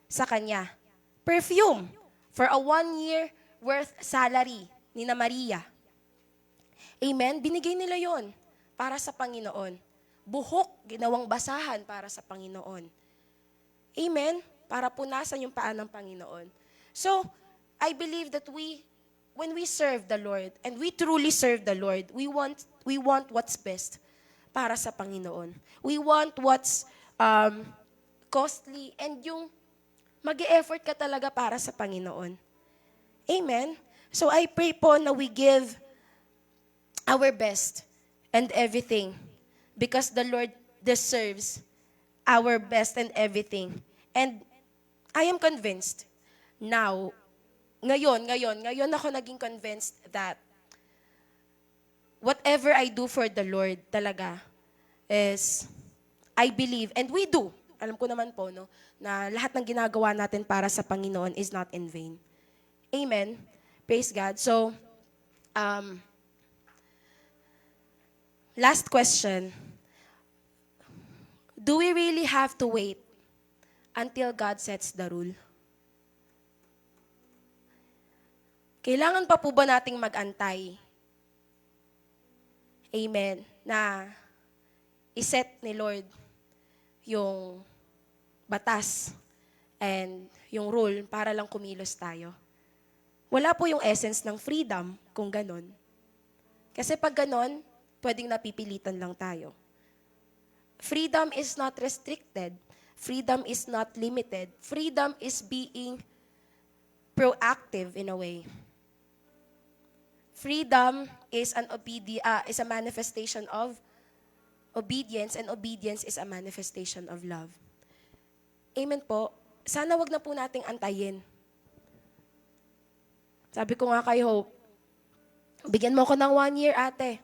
sa Kanya. Perfume for a 1 year worth salary ni na Maria. Amen? Binigay nila yon para sa Panginoon. Buhok, ginawang basahan para sa Panginoon. Amen? Para punasan yung paa ng Panginoon. So, I believe that when we serve the Lord, and we truly serve the Lord, we want what's best para sa Panginoon. We want what's costly, and yung mag-e-effort ka talaga para sa Panginoon. Amen? So, I pray po na we give our best and everything, because the Lord deserves our best and everything. And I am convinced now, ngayon ako naging convinced that whatever I do for the Lord talaga is, I believe, and we do, alam ko naman po, no, na lahat ng ginagawa natin para sa Panginoon is not in vain. Amen. Praise God. So, last question. Do we really have to wait until God sets the rule? Kailangan pa po ba nating mag-antay? Amen. Na iset ni Lord yung batas and yung rule para lang kumilos tayo. Wala po yung essence ng freedom kung ganon. Kasi pag ganon, pwedeng napipilitan lang tayo. Freedom is not restricted. Freedom is not limited. Freedom is being proactive in a way. Freedom is is a manifestation of obedience, and obedience is a manifestation of love. Amen po. Sana wag na po nating antayin. Sabi ko nga kay Hope, bigyan mo ko ng 1 year, ate.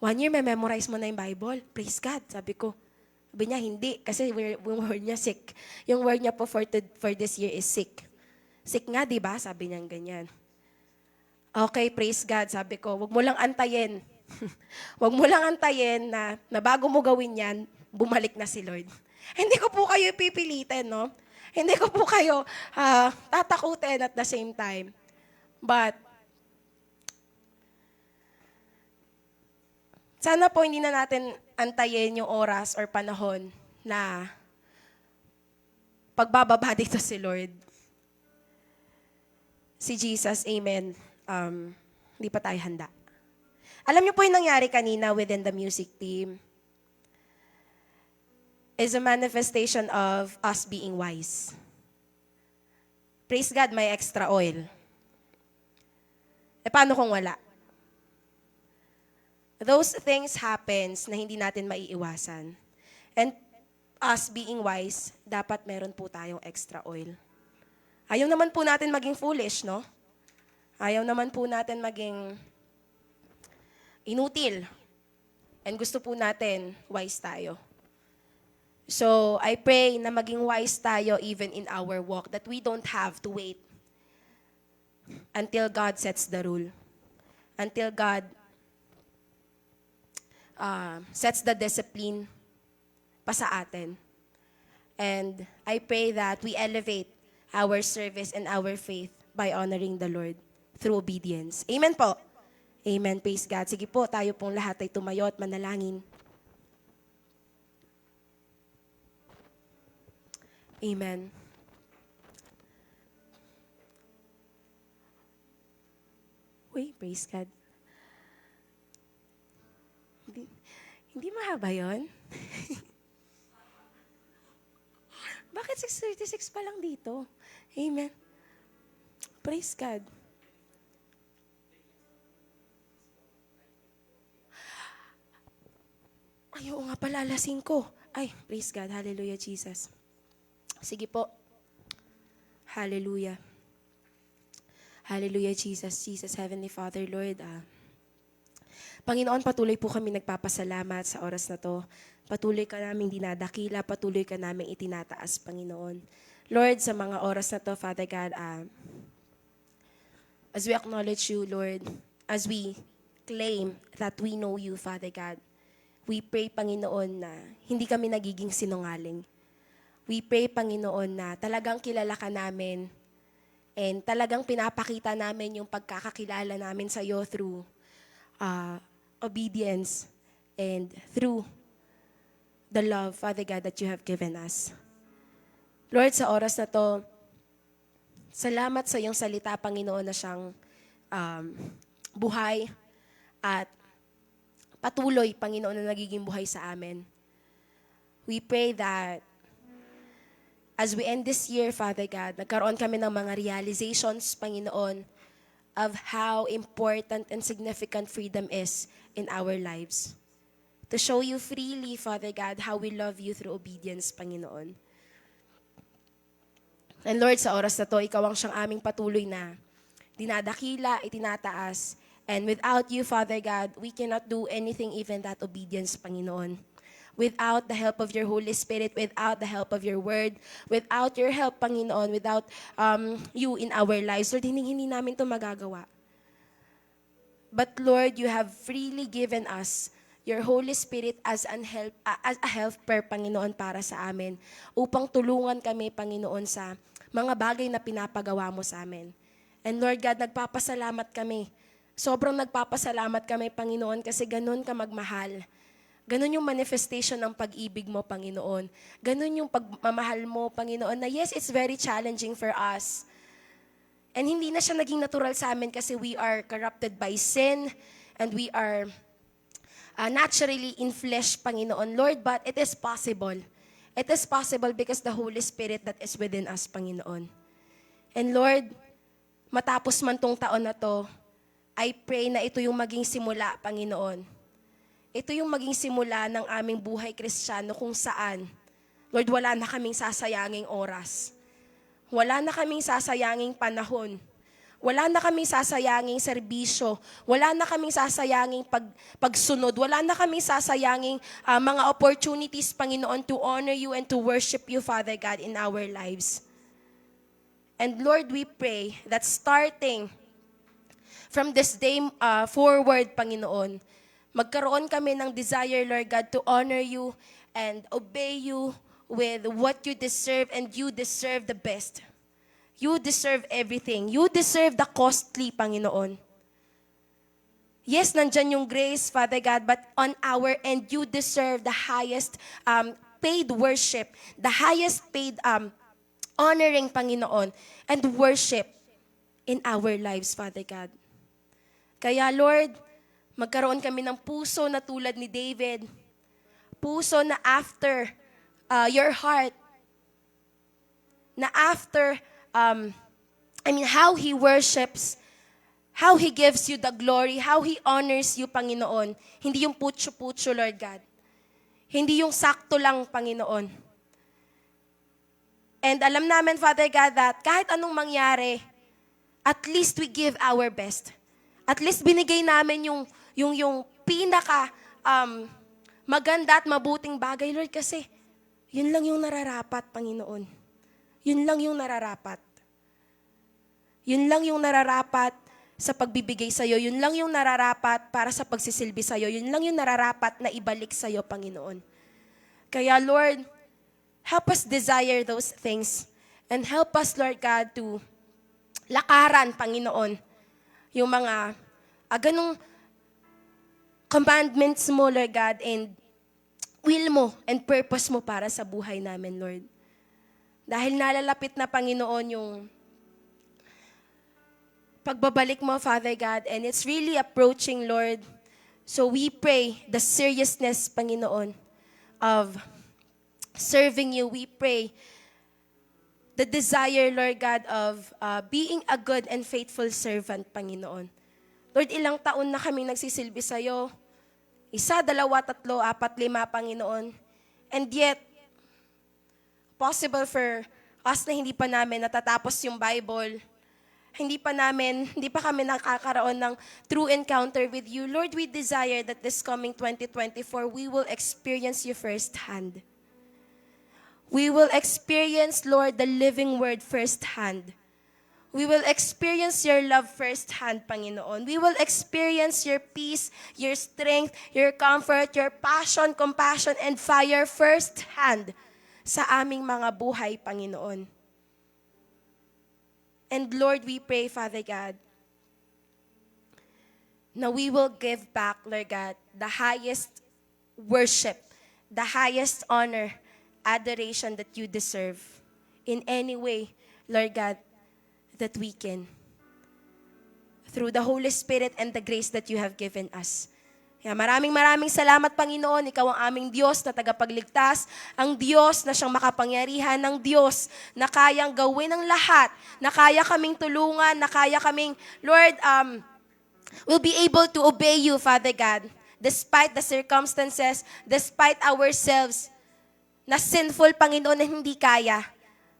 1 year, may memorize mo na yung Bible. Praise God, sabi ko. Sabi niya, hindi. Kasi yung word niya, sick. Yung word niya po for this year is sick. Sick nga, di ba? Sabi niya ganyan. Okay, praise God. Sabi ko, wag mo lang antayin. Wag mo lang antayin na bago mo gawin yan, bumalik na si Lord. Hindi ko po kayo pipilitin, no? Hindi ko po kayo tatakutin at the same time. But, sana po hindi na natin antayin yung oras or panahon na pagbababa dito si Lord. Si Jesus, amen. Hindi pa tayo handa. Alam niyo po yung nangyari kanina within the music team is a manifestation of us being wise. Praise God, may extra oil. Paano kung wala? Those things happens na hindi natin maiiwasan. And us being wise, dapat meron po tayong extra oil. Ayaw naman po natin maging foolish, no? Ayaw naman po natin maging inutil. And gusto po natin wise tayo. So, I pray na maging wise tayo even in our walk, that we don't have to wait until God sets the rule. Until God sets the discipline pa sa atin. And I pray that we elevate our service and our faith by honoring the Lord through obedience. Amen po. Amen. Praise God. Sige po, tayo pong lahat ay tumayo at manalangin. Amen. Uy, praise God. Hindi mahaba yun? Bakit 6:36 pa lang dito? Amen. Praise God. Ay, oo nga pala, alas 5. Ay, praise God. Hallelujah, Jesus. Sige po. Hallelujah. Hallelujah, Jesus. Jesus, Heavenly Father, Lord. Panginoon, patuloy po kami nagpapasalamat sa oras na to. Patuloy ka naming dinadakila, patuloy ka naming itinataas, Panginoon. Lord, sa mga oras na to, Father God, as we acknowledge you, Lord, as we claim that we know you, Father God, we pray, Panginoon, na hindi kami nagiging sinungaling. We pray, Panginoon, na talagang kilala ka namin and talagang pinapakita namin yung pagkakakilala namin sa iyo through obedience and through the love, Father God, that you have given us. Lord, sa oras na to, salamat sa iyong salita, Panginoon, na siyang buhay at patuloy, Panginoon, na nagiging buhay sa amin. We pray that as we end this year, Father God, nagkaroon kami ng mga realizations, Panginoon, of how important and significant freedom is in our lives. To show you freely, Father God, how we love you through obedience, Panginoon. And Lord, sa oras na to, ikaw ang siyang aming patuloy na dinadakila, itinataas. And without you, Father God, we cannot do anything, even that obedience, Panginoon. Without the help of your Holy Spirit, without the help of your word, without your help, Panginoon, without you in our lives, Lord, hindi namin ito magagawa. But Lord, you have freely given us your Holy Spirit as a helper, Panginoon, para sa amin, upang tulungan kami, Panginoon, sa mga bagay na pinapagawa mo sa amin. And Lord God, nagpapasalamat kami. Sobrang nagpapasalamat kami, Panginoon, kasi ganun ka magmahal. Ganun yung manifestation ng pag-ibig mo, Panginoon. Ganun yung pagmamahal mo, Panginoon, na yes, it's very challenging for us. And hindi na siya naging natural sa amin kasi we are corrupted by sin and we are naturally in flesh, Panginoon, Lord, but it is possible. It is possible because the Holy Spirit that is within us, Panginoon. And Lord, matapos man tong taon na to, I pray na ito yung maging simula, Panginoon. Ito yung maging simula ng aming buhay Kristiyano kung saan, Lord, wala na kaming sasayanging oras. Wala na kaming sasayanging panahon. Wala na kaming sasayanging serbisyo. Wala na kaming sasayanging pagsunod. Wala na kaming sasayanging mga opportunities, Panginoon, to honor you and to worship you, Father God, in our lives. And Lord, we pray that starting from this day forward, Panginoon, magkaroon kami ng desire, Lord God, to honor you and obey you with what you deserve, and you deserve the best. You deserve everything. You deserve the costly, Panginoon. Yes, nandyan yung grace, Father God, but on our end, you deserve the highest paid worship, the highest paid honoring, Panginoon, and worship in our lives, Father God. Kaya, Lord, magkaroon kami ng puso na tulad ni David, puso na after your heart, na after, how he worships, how he gives you the glory, how he honors you, Panginoon. Hindi yung putyo-putyo, Lord God. Hindi yung sakto lang, Panginoon. And alam namin, Father God, that kahit anong mangyari, at least we give our best. At least binigay namin yung pinaka maganda at mabuting bagay, Lord, kasi yun lang yung nararapat, Panginoon. Yun lang yung nararapat. Yun lang yung nararapat sa pagbibigay sa'yo. Yun lang yung nararapat para sa pagsisilbi sa'yo. Yun lang yung nararapat na ibalik sa'yo, Panginoon. Kaya, Lord, help us desire those things. And help us, Lord God, to lakaran, Panginoon, yung mga ganong commandments mo, Lord God, and will mo and purpose mo para sa buhay namin, Lord. Dahil nalalapit na, Panginoon, yung pagbabalik mo, Father God, and it's really approaching, Lord. So we pray the seriousness, Panginoon, of serving you. We pray the desire, Lord God, of being a good and faithful servant, Panginoon. Lord, ilang taon na kaming nagsisilbi sa'yo. 1, 2, 3, 4, 5, Panginoon. And yet, possible for us na hindi pa namin natatapos yung Bible, hindi pa kami nakakaroon ng true encounter with you. Lord, we desire that this coming 2024, we will experience you firsthand. We will experience, Lord, the living word firsthand. We will experience your love firsthand, Panginoon. We will experience your peace, your strength, your comfort, your passion, compassion, and fire firsthand sa aming mga buhay, Panginoon. And Lord, we pray, Father God, na we will give back, Lord God, the highest worship, the highest honor, adoration that you deserve in any way, Lord God, that we can. Through the Holy Spirit and the grace that you have given us. Kaya maraming salamat, Panginoon. Ikaw ang aming Diyos na tagapagligtas, ang Diyos na siyang makapangyarihan, ng Diyos na kayang gawin ang lahat, na kaya kaming tulungan, na kaya kaming, Lord, will be able to obey you, Father God, despite the circumstances, despite ourselves, na sinful, Panginoon, na hindi kaya.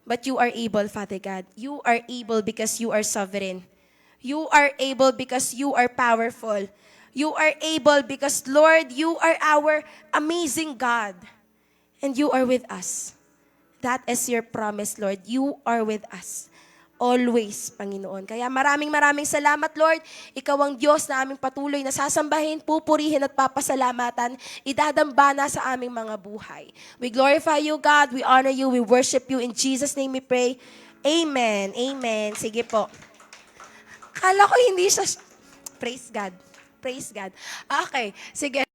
But you are able, Father God. You are able because you are sovereign. You are able because you are powerful. You are able because, Lord, you are our amazing God. And you are with us. That is your promise, Lord. You are with us. Always, Panginoon. Kaya maraming salamat, Lord. Ikaw ang Diyos na aming patuloy na sasambahin, pupurihin at papasalamatan, idadambana sa aming mga buhay. We glorify you, God. We honor you. We worship you. In Jesus' name we pray. Amen. Amen. Sige po. Kala ko hindi siya... Praise God. Praise God. Okay, sige.